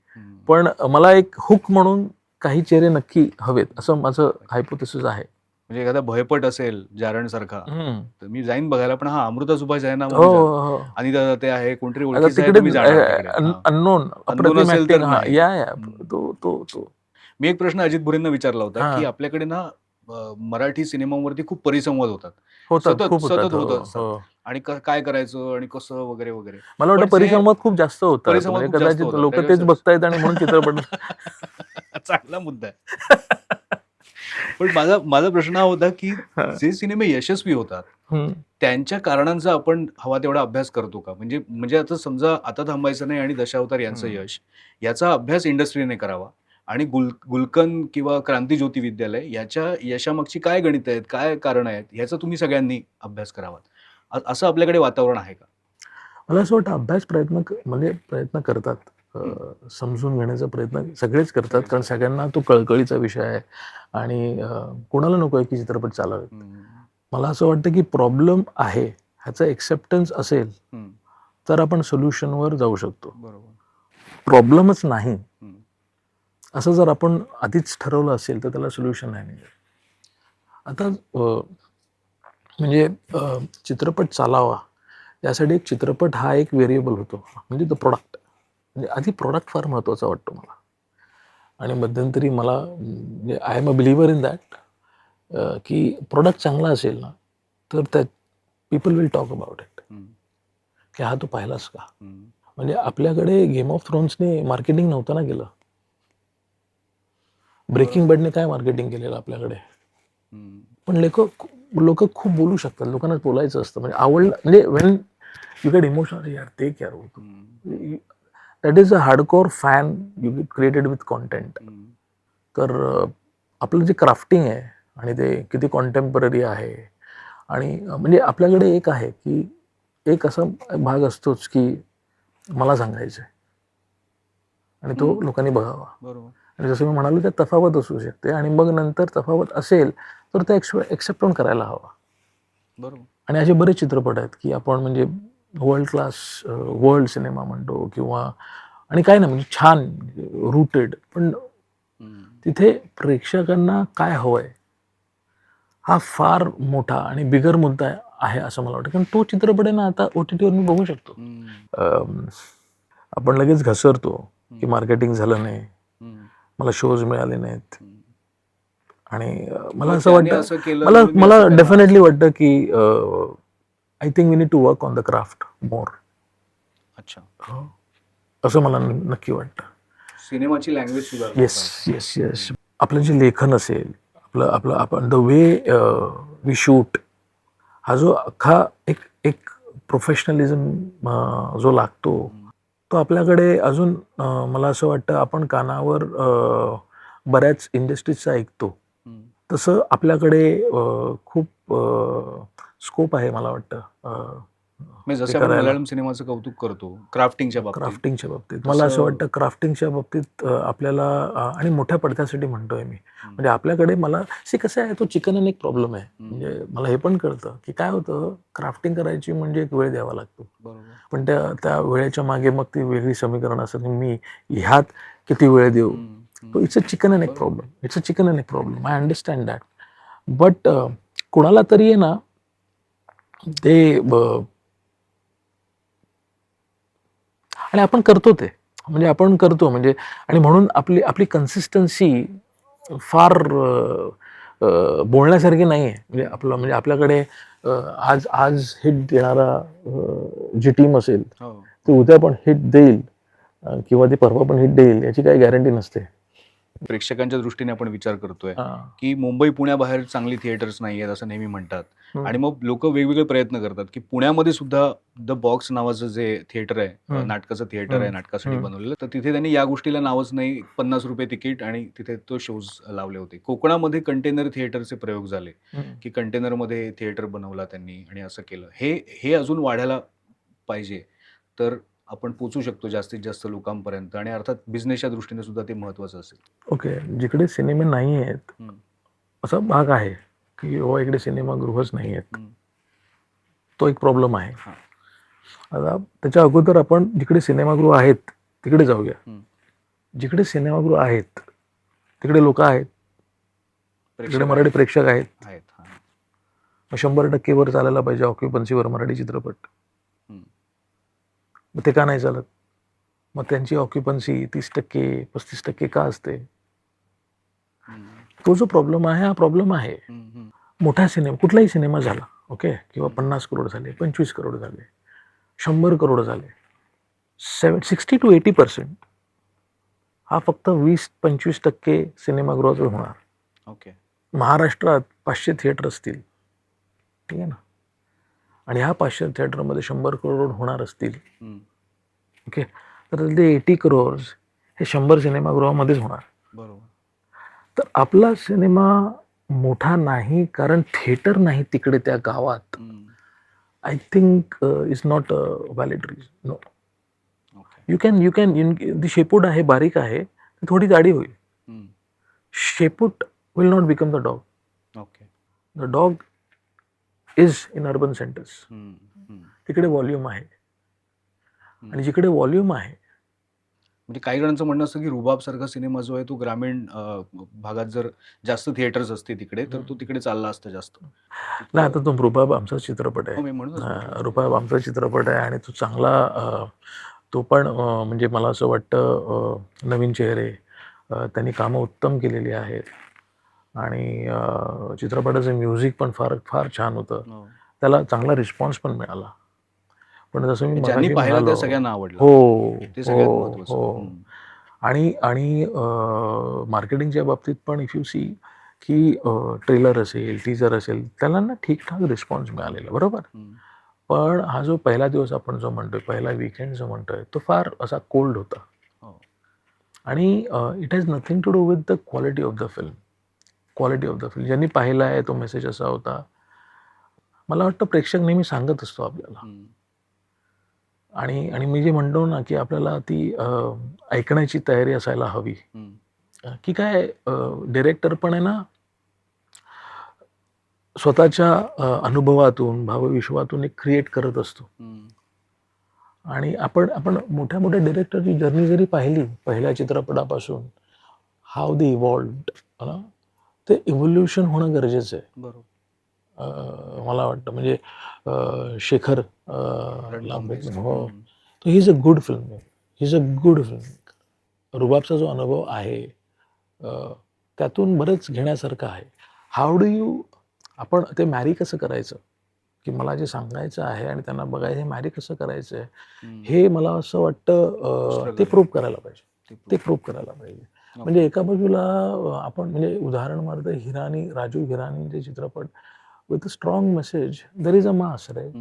पण मला एक हुक म्हणून काही चेहरे नक्की हवेत असं माझं हायपोथेसिस आहे. म्हणजे एखादा भयपट असेल जारण सारखा तर मी जाईन बघायला, पण हा अमृता सुभाष आहे ना, आणि ते आहे कोणतरी ओळखीचं आहे, तुम्ही जाणार अननोन असेल तर नाही. तो मी एक प्रश्न अजित भुरेंना विचारला होता की आपल्याकडे ना मराठी सिनेमावरती खूप परिसंवाद सतत होत असतात आणि काय करायचं आणि कसं वगैरे वगैरे. मला वाटतं परिसंवाद खूप जास्त होतात, कदाचित लोक तेच बघतायत आणि म्हणून चित्रपट चांगला मुद्दा आहे. पण माझा प्रश्न हा होता की जे सिनेमे यशस्वी होतात त्यांच्या कारणांचा आपण हवा तेवढा अभ्यास करतो का? म्हणजे आता समजा आता थांबायचं नाही आणि दशावतार यांचं यश, याचा अभ्यास इंडस्ट्रीने करावा आणि गुलकन किंवा क्रांती ज्योती विद्यालय याच्या यशामागची काय गणित आहेत, काय कारण आहेत, ह्याचा तुम्ही सगळ्यांनी अभ्यास करावा, असं आपल्याकडे वातावरण आहे का? मला असं वाटतं अभ्यास प्रयत्न करतात, समजून घेण्याचा प्रयत्न सगळेच करतात, कारण सगळ्यांना तो कळकळीचा विषय आहे आणि कोणाला नको आहे की चित्रपट चालावेत. मला असं वाटतं की प्रॉब्लेम आहे ह्याचा एक्सेप्टन्स असेल तर आपण सोल्युशनवर जाऊ शकतो. प्रॉब्लेमच नाही असं जर आपण आधीच ठरवलं असेल तर त्याला सोल्युशन नाही. आता म्हणजे चित्रपट चालावा यासाठी एक चित्रपट हा एक व्हेरिएबल होतो, म्हणजे द प्रोडक्ट. म्हणजे आधी प्रोडक्ट फार महत्त्वाचा वाटतो मला, आणि मध्यंतरी मला म्हणजे I am a believer in that की प्रोडक्ट चांगला असेल ना तर त्यात people will talk about it, की हा तू पाहिलास का. म्हणजे आपल्याकडे गेम ऑफ थ्रोन्सने मार्केटिंग नव्हतं ना केलं, ब्रेकिंग बॅडने काय मार्केटिंग केलेलं आपल्याकडे. पण लोक खूप बोलू शकतात, लोकांना बोलायचं असतं, म्हणजे आवडलं म्हणजे वेन यू गेट इमोशनल, यार ते क्या होतो, that is a hardcore fan you get created with content. तर आपलं जे क्राफ्टिंग आहे आणि ते किती कॉन्टेम्पररी आहे, आणि म्हणजे आपल्याकडे एक आहे की एक असा भाग असतोच की मला सांगायचं आणि तो लोकांनी बघावा. बरोबर. आणि जसं मी म्हणालो त्यात तफावत असू शकते, आणि मग नंतर तफावत असेल तर ते एक्सेप्ट पण करायला हवा. बरोबर. आणि असे बरेच चित्रपट आहेत की आपण म्हणजे वर्ल्ड क्लास वर्ल्ड सिनेमा म्हणतो किंवा, आणि काय ना म्हणजे छान रूटेड, पण तिथे प्रेक्षकांना काय हवंय हा फार मोठा आणि बिगर मुद्दा आहे असं मला वाटतं. कारण तो चित्रपट आहे ना आता OTT वर मी बघू शकतो. आपण लगेच घसरतो की मार्केटिंग झालं नाही, मला शोज मिळाले नाहीत, आणि मला असं वाटतं, मला डेफिनेटली वाटतं की I think we need to work on the craft more. अच्छा, असं मला नक्की वाटतं. सिनेमाची लँग्वेज सुद्धा. येस. आपलं जे लेखन असेल, आपण द वे वी शूट, हा जो अख्खा एक एक प्रोफेशनलिझम जो लागतो तो आपल्याकडे अजून मला असं वाटतं आपण कानावर बऱ्याच इंडस्ट्रीजचा ऐकतो. हम्म. तसं आपल्याकडे खूप स्कोप आहे मला वाटतं म्हणजे ते जसे आपण करायला. मल्याळम सिनेमाचं कौतुक करतो क्राफ्टिंगच्या बाबतीत, क्राफ्टिंगच्या बाबतीत मला असं तसं वाटतं क्राफ्टिंगच्या बाबतीत आपल्याला आणि मोठ्या पडद्यासाठी म्हणतोय मी, म्हणजे आपल्याकडे मला कसं आहे तो चिकन आणि एक प्रॉब्लेम आहे. म्हणजे मला हे पण कळतं की काय होतं क्राफ्टिंग करायची म्हणजे एक वेळ द्यावा लागतो. बरोबर. पण त्या त्या वेळेच्या मागे मग ती वेगळी समीकरण असतं की मी ह्यात किती वेळ देऊ. तो it's a chicken and egg problem. It's a chicken and egg problem. I understand that. But कोणाला तरी आहे ना ते आणि आपण करतो ते, म्हणजे आपण करतो म्हणजे आणि म्हणून आपली आपली कन्सिस्टन्सी फार बोलण्यासारखी नाही आहे. म्हणजे आपलं म्हणजे आपल्याकडे आज आज हिट देणारा जी टीम असेल हो. ती उद्या पण हिट देईल किंवा ती परवा पण हिट देईल याची काही गॅरंटी नसते. प्रेक्षकांच्या दृष्टीने आपण विचार करतोय हां. की मुंबई पुण्याबाहेर चांगली थिएटर्स नाही आहेत असं नेहमी म्हणतात. हम्म. आणि मग लोक वेगवेगळे प्रयत्न करतात की पुण्यामध्ये सुद्धा द बॉक्स नावाचं जे थिएटर आहे, हम्म. नाटकाचं थिएटर आहे, नाटकासाठी बनवलेलं, तर तिथे त्यांनी या गोष्टीला नावच नाही, 50 रुपये तिकीट आणि तिथे तो शोज लावले होते. कोकणामध्ये कंटेनर थिएटरचे प्रयोग झाले हम्म. की कंटेनरमध्ये थिएटर बनवला त्यांनी आणि असं केलं. हे हे अजून वाढायला पाहिजे, तर आपण पोचू शकतो जास्तीत जास्त लोकांपर्यंत आणि अर्थात बिझनेसच्या दृष्टीने सुद्धा ते महत्वाचं असेल. ओके, जिकडे सिनेमे नाही आहेत हम्म. असा भाग आहे की बाबा इकडे सिनेमागृहच नाही आहेत, हम्म. तो एक प्रॉब्लेम आहे. हा. आता त्याच्या अगोदर आपण जिकडे सिनेमागृह आहेत तिकडे जाऊया. हम्म. जिकडे सिनेमागृह आहेत तिकडे लोक आहेत, तिकडे प्रेक्षक मराठी प्रेक्षक आहेत. आहेत. हा. मग 100% वर चालायला पाहिजे ऑक्युपन्सीवर मराठी चित्रपट. हम्म. मग ते का नाही चालत? मग त्यांची ऑक्युपन्सी 30% 35% का असते? हम्म. तो जो प्रॉब्लेम आहे हा प्रॉब्लेम आहे. हम्म. हम्म. मोठा सिनेमा कुठलाही सिनेमा झाला ओके, किंवा 50 करोड झाले, 25 करोड झाले, 100 करोड झाले, 60 to 80% हा फक्त 20-25% सिनेमागृहातून होणार. ओके. महाराष्ट्रात 500 थिएटर असतील, ठीक आहे ना, आणि ह्या 500 थिएटरमध्ये 100 करोड होणार असतील हम्म. ओके, तर ते 80 करोड हे 100 सिनेमागृहामध्येच होणार. बरोबर. तर आपला सिनेमा मोठा नाही कारण थिएटर नाही तिकडे त्या गावात. Hmm. I think is not a valid reason. No, okay. You can ती शेपूट आहे बारीक आहे ती थोडी जाडी होईल. हम्म. शेपूट will not become the dog. Okay. The dog is in urban centres. हम्म. हम्म. तिकडे व्हॉल्यूम आहे आणि जिकडे व्हॉल्यूम आहे म्हणजे काही जणांचं म्हणणं असतं की रुबाब सारखा सिनेमा जो आहे तो ग्रामीण भागात जर जास्त थिएटर्स असते तिकडे तर तो तिकडे चालला असता जास्त. नाही, आता तो रुबाब आमचा चित्रपट हो, मी आहे. म्हणूनच म्हटलं. रुबाब आमचा चित्रपट आहे आणि तो चांगला तो पण म्हणजे मला असं वाटतं नवीन चेहरे त्यांनी कामं उत्तम केलेली आहेत आणि चित्रपटाचं म्युझिक पण फार फार छान होतं. हो. त्याला चांगला रिस्पॉन्स पण मिळाला. पण जसं मी ज्यांनी मगाशी पाहिलं त्या म्हणालो, सगळ्यांना आवडलं. हो ते सगळ्यात हो महत्वाचं. हो, हम्म. आणि आणि मार्केटिंगच्या बाबतीत पण इफ यू सी की ट्रेलर असेल टीजर असेल त्याला ना ठीकठाक रिस्पॉन्स मिळालेला बरोबर. हम्म. पण हा जो पहिला दिवस आपण जो म्हणतोय पहिला वीकेंड जो म्हणतोय तो फार असा कोल्ड होता. हो. आणि it has nothing to do with the quality of the film. Quality of the film ज्यांनी पाहिला आहे तो मेसेज असा होता. मला वाटतं प्रेक्षक नेहमी सांगत असतो आपल्याला, हम्म. आणि आणि मी जे म्हणतो ना की आपल्याला ती ऐकण्याची तयारी असायला हवी. हम्म. की काय डिरेक्टर पण आहे ना स्वतःच्या अनुभवातून भावविश्वातून एक क्रिएट करत असतो. हम्म. आणि आपण आपण मोठ्या मोठ्या डिरेक्टरची जर्नी जरी पाहिली पहिल्या चित्रपटापासून हाव दे इव्हॉल्व्ड, ते इव्होल्युशन होणं गरजेचं आहे. बरोबर. मला वाटतं म्हणजे शेखर रणथंभे. हो, हम्म. तो he is a good film. He is a good film. रुबाबचा जो अनुभव आहे त्यातून बरंच घेण्यासारखं आहे. हाऊ डू यू आपण ते मॅरी कसं करायचं, की मला जे सांगायचं आहे आणि त्यांना बघायचं हे मॅरी कसं करायचं आहे हम्म. हे मला असं वाटतं Struggle. ते प्रूव्ह करायला पाहिजे. ते ते प्रूव्ह करायला पाहिजे. Okay. म्हणजे एका बाजूला आपण म्हणजे उदाहरण मारतं हिरानी राजू हिरानी जे चित्रपट with a strong message there is a mass right.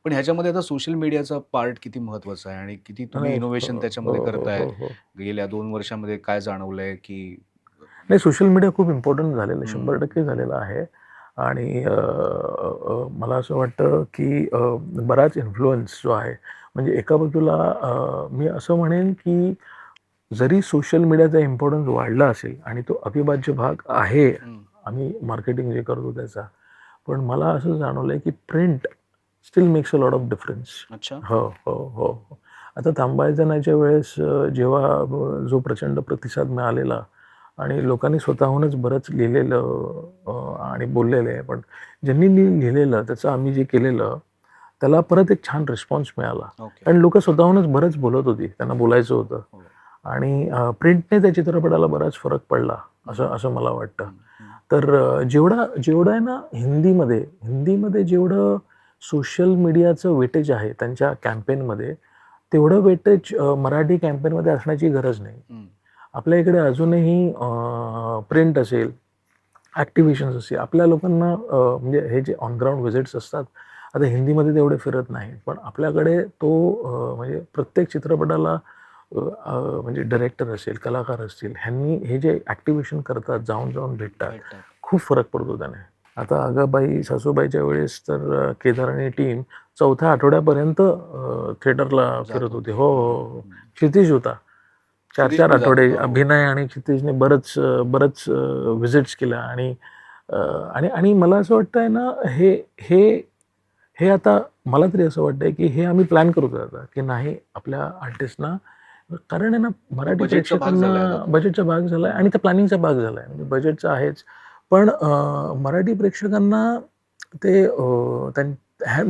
पण ह्याच्यामध्ये आता सोशल मीडियाचा पार्ट किती महत्वाचा आहे आणि किती तुम्ही नाही इनोव्हेशन हो त्याच्यामध्ये हो करताय? हो हो. गेल्या 2 वर्षामध्ये काय जाणवलंय की नाही, सोशल मीडिया खूप इम्पॉर्टंट झालेलं आहे, हं, 100% झालेलं आहे. आणि मला असं वाटतं की बराच इन्फ्लुअन्स जो आहे, म्हणजे एका बाजूला मी असं म्हणेन की जरी सोशल मीडियाचा इम्पॉर्टन्स वाढला असेल आणि तो अविभाज्य भाग आहे, हं. आम्ही मार्केटिंग जे करतो त्याचा, पण मला असं जाणवलं की print still makes a lot of difference. अच्छा. हो हो हो हो. आता थांबायचं नाहीच्या वेळेस जेव्हा जो प्रचंड प्रतिसाद मिळालेला आणि लोकांनी स्वतःहूनच बरंच लिहिलेलं आणि बोललेलं आहे, पण ज्यांनी लिहिलेलं त्याचं आम्ही जे केलेलं त्याला परत एक छान रिस्पॉन्स मिळाला. ओके. कारण लोक स्वतःहूनच बरंच बोलत होती, त्यांना बोलायचं होतं. हो. आणि प्रिंटने त्या चित्रपटाला बराच फरक पडला असं असं मला वाटतं. तर जेवढं आहे ना हिंदीमध्ये जेवढं सोशल मीडियाचं वेटेज आहे त्यांच्या कॅम्पेनमध्ये, तेवढं वेटेज मराठी कॅम्पेनमध्ये असण्याची गरज नाही. आपल्या इकडे अजूनही प्रिंट असेल, ॲक्टिव्हेशन्स असेल, आपल्या लोकांना म्हणजे हे जे ऑन ग्राउंड व्हिजिट्स असतात, आता हिंदीमध्ये तेवढे फिरत नाही. पण आपल्याकडे तो म्हणजे प्रत्येक चित्रपटाला म्हणजे डायरेक्टर असेल, कलाकार असतील, ह्यांनी हे जे ॲक्टिव्हेशन करतात, जाऊन भेटतात, खूप फरक पडतो त्याने. आता अगाबाई सासूबाईच्या वेळेस तर केदार आणि टीम 4थ्या आठवड्यापर्यंत थिएटरला फिरत होते. हो, हो, हो. क्षितिज होता. क्षितिज 4-4 पण जात आठवडे होता. हो. अभिनय आणि क्षितिजने बरंच व्हिजिट्स केल्या. आणि आणि आणि मला असं वाटतंय ना, हे हे हे आता मला तरी असं वाटतंय की हे आम्ही प्लॅन करतोय आता, की नाही आपल्या आर्टिस्टना, कारण आहे ना मराठी बजेटचा भाग झालाय आता प्रेक्षकांना तो. बजेटचा भाग झालाय आणि त्या प्लॅनिंगचा भाग झालाय. म्हणजे बजेटचा आहेच. पण मराठी प्रेक्षकांना ते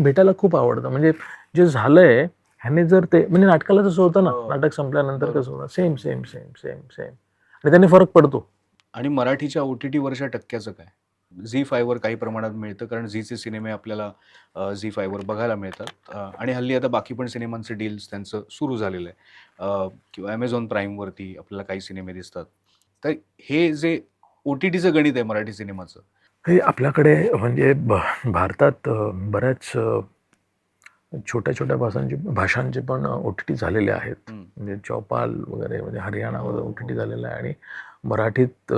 भेटायला खूप आवडतं. म्हणजे जे झालंय ह्याने जर ते म्हणजे नाटकाला जसं होतं ना, हो. नाटक संपल्यानंतर बरोबर. कसं होतं, same same same same same आणि त्याने फरक पडतो. आणि मराठीच्या OTT-वरच्या टक्क्याचं काय? झी5वर काही प्रमाणात मिळतं कारण झीचे सिनेमे आपल्याला झी5वर बघायला मिळतात. आणि हल्ली आता बाकी पण सिनेमांचे डील्स त्यांचं सुरू झालेलं आहे. किंवा Amazon प्राईमवरती आपल्याला काही सिनेमे दिसतात. तर हे जे OTTचं गणित आहे मराठी सिनेमाचं. हे आपल्याकडे म्हणजे भारतात बऱ्याच छोट्या-छोट्या भाषांचे पण OTT झालेले आहेत. म्हणजे चौपाल वगैरे म्हणजे हरियाणामध्ये OTT झालेलं आहे आणि मराठीत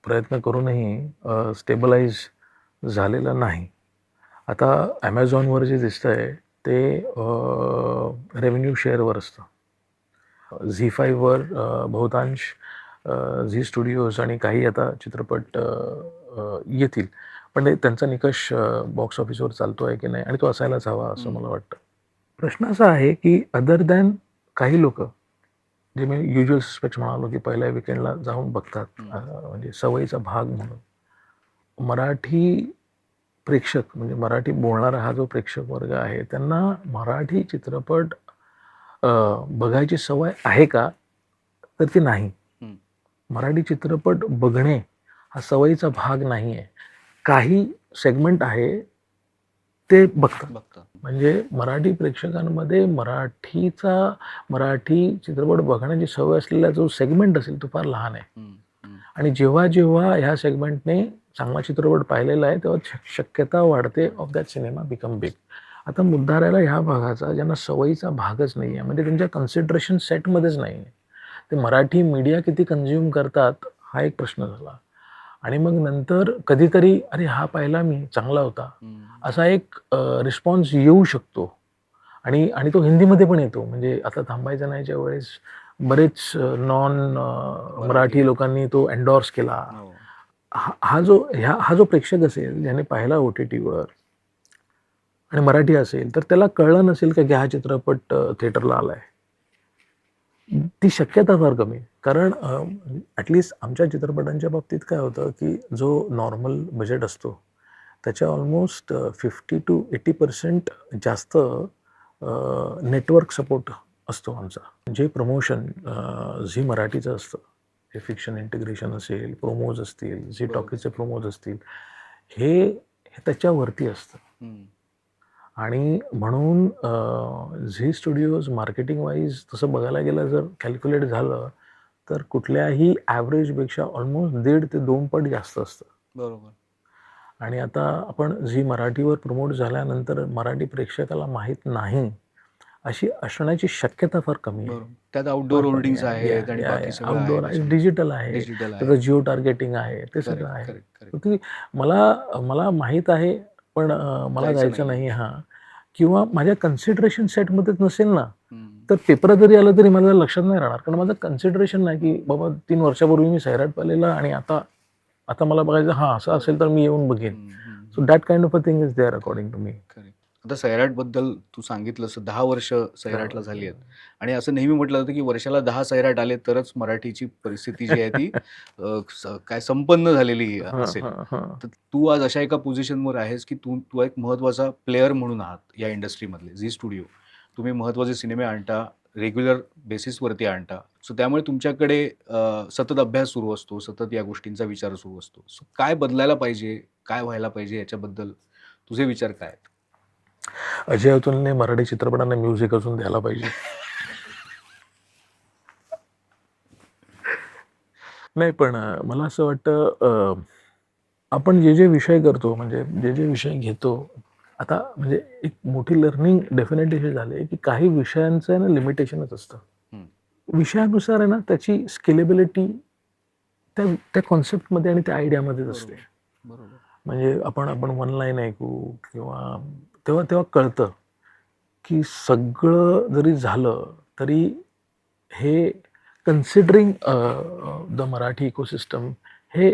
प्रयत्न करूनही स्टेबलाइज झालेलं नाही. आता Amazonवर जे दिसतंय ते रेव्हेन्यू शेअरवर असतं. झी5वर बहुतांश झी स्टुडिओज आणि काही आता चित्रपट येतील. पण त्यांचा निकष बॉक्स ऑफिसवर चालतो आहे की नाही, आणि तो असायलाच हवा असं मला वाटतं. प्रश्न असा आहे की अदर दॅन काही लोक जे मी युज्युअल सस्पेक्ट म्हणालो की पहिल्या विकेंडला जाऊन बघतात, म्हणजे सवयीचा भाग म्हणून, मराठी प्रेक्षक म्हणजे मराठी बोलणारा हा जो प्रेक्षक वर्ग आहे त्यांना मराठी चित्रपट बघायची सवय आहे का, तर ती नाही. मराठी चित्रपट बघणे हा सवयीचा भाग नाही आहे. काही सेगमेंट आहे ते बघतात. म्हणजे मराठी प्रेक्षकांमध्ये मराठी चित्रपट बघण्याची सवय असलेला जो सेगमेंट असेल तो फार लहान आहे. आणि जेव्हा ह्या सेगमेंटने चांगला चित्रपट पाहिलेला आहे तेव्हा शक्यता वाढते of that cinema become big. आता मुद्दा राहिला ह्या भागाचा, ज्यांना सवयीचा भागच नाही आहे, म्हणजे त्यांच्या कन्सिडरेशन सेटमध्येच नाही आहे. ते मराठी मीडिया किती कन्झ्युम करतात हा एक प्रश्न झाला. आणि मग नंतर कधीतरी अरे हा पाहिला मी, चांगला होता, असा एक रिस्पॉन्स येऊ शकतो. आणि तो हिंदीमध्ये पण येतो. म्हणजे आता थांबायचं नाहीच्या वेळेस बरेच नॉन मराठी लोकांनी तो एन्डॉर्स केला. हा जो प्रेक्षक असेल ज्याने पाहिला OTTवर आणि मराठी असेल तर त्याला कळलं नसेल का की हा चित्रपट थिएटरला आलाय. ती शक्यता फार कमी आहे. कारण ॲटलिस्ट आमच्या चित्रपटांच्या बाबतीत काय होतं की जो नॉर्मल बजेट असतो त्याच्या ऑलमोस्ट 50 to 80% जास्त नेटवर्क सपोर्ट असतो आमचा. जे प्रमोशन झी मराठीचं असतं, हे फिक्शन इंटिग्रेशन असेल, प्रोमोज असतील, झी टॉकीजचे प्रोमोज असतील, हे त्याच्यावरती असतं. आणि म्हणून झी स्टुडिओज मार्केटिंग वाईज तसं बघायला गेलं जर कॅल्क्युलेट झालं तर कुठल्याही ॲव्हरेजपेक्षा ऑलमोस्ट 1.5 ते 2 पट जास्त असतं. बरोबर. आणि आता आपण झी मराठीवर प्रमोट झाल्यानंतर मराठी प्रेक्षकाला माहीत नाही अशी असण्याची शक्यता फार कमी आहे. बरोबर. त्यात आउटडोअर होर्डिंग्स आहेत आणि बाकी सगळं आहे आउटडोअर आहे, त्याच्यामध्ये. डिजिटल आहे, डिजिटल आहे. त्याचं जिओ टार्गेटिंग आहे, ते सगळं करेक्ट, आहे. करेक्ट, तर करेक्ट. ती मला माहीत आहे, पण मला जायचं जायचं नाहीये. नाही हां. किंवा माझ्या कन्सिडरेशन सेटमध्येच नसेल ना, हम्म. तर पेपरात जरी आलं तरी मला लक्षात नाही राहणार. कारण माझं कन्सिडरेशन नाही, की बाबा 3 वर्षापूर्वी मी सैराट पाहिलेला आणि आता आता मला बघायचं हां, असं असेल तर मी येऊन बघेन. Hmm, hmm. So that kind of a thing is there according to me. Correct. आता सैराट बद्दल तू सांगितलंस 10 वर्ष सैराटला झाली आहेत आणि असं नेहमी म्हटलं जातं की वर्षाला 10 सैराट आले तरच मराठीची परिस्थिती जी आहे ती काय संपन्न झालेली हां, असेल. हां, हां. तर तू आज अशा एका पोझिशनवर आहेस की तू तू एक महत्त्वाचा प्लेअर म्हणून आहात या इंडस्ट्रीमधले. झी स्टुडिओ तुम्ही महत्त्वाचे सिनेमे आणता, रेग्युलर बेसिसवरती आणता. सो त्यामुळे तुमच्याकडे सतत अभ्यास सुरू असतो, सतत या गोष्टींचा विचार सुरू असतो. सो काय बदलायला पाहिजे, काय व्हायला पाहिजे याच्याबद्दल तुझे विचार काय आहेत? अजय अतुलने मराठी चित्रपटांना म्युझिक अजून द्यायला पाहिजे. नाही, पण मला असं वाटतं आपण जे विषय करतो, म्हणजे जे विषय घेतो, आता म्हणजे एक मोठी लर्निंग डेफिनेटली हे झाले की काही विषयांचं आहे ना लिमिटेशनच असतं. हम्म. विषयानुसार आहे ना त्याची स्केलेबिलिटी त्या त्या कॉन्सेप्टमध्ये आणि त्या आयडियामध्येच असते. बरोबर. म्हणजे आपण वन लाईन ऐकू किंवा तेव्हा कळतं की सगळं जरी झालं तरी हे कन्सिडरिंग द मराठी इकोसिस्टम हे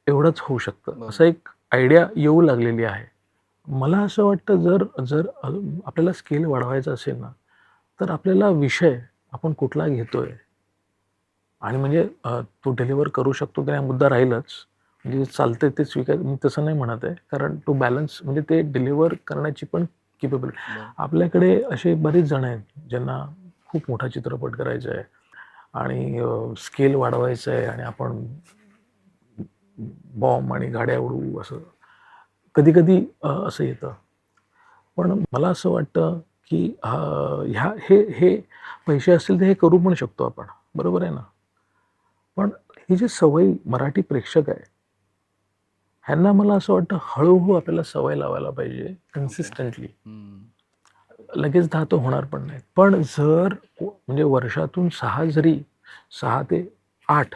एवढंच होऊ शकतं, बरोबर. असं एक आयडिया येऊ लागलेली आहे. मला असं वाटतं जर जर आपल्याला स्केल वाढवायचा असेल ना, तर आपल्याला विषय आपण कुठला घेतोय आणि म्हणजे तो डिलिव्हर करू शकतो की नाही मुद्दा राहीलच. म्हणजे चालते ते स्वीकार, मी तसं नाही म्हणत आहे, कारण तो बॅलन्स म्हणजे ते डिलिव्हर करण्याची पण केपेबिलिटी. बरं. आपल्याकडे असे बरेच जण आहेत ज्यांना खूप मोठा चित्रपट करायचा आहे आणि स्केल वाढवायचं आहे आणि आपण बॉम्ब आणि गाड्या उडवू असं कधी कधी असं येतं. पण मला असं वाटतं की हे पैसे असतील तर हे करू पण शकतो आपण, बरोबर आहे ना. पण ही जी सवय मराठी प्रेक्षक आहे ह्यांना मला असं वाटतं हळूहळू आपल्याला सवय लावायला पाहिजे कन्सिस्टंटली. हम्म. लगेच 10 तर होणार पण नाही. पण जर म्हणजे वर्षातून 6 ते 8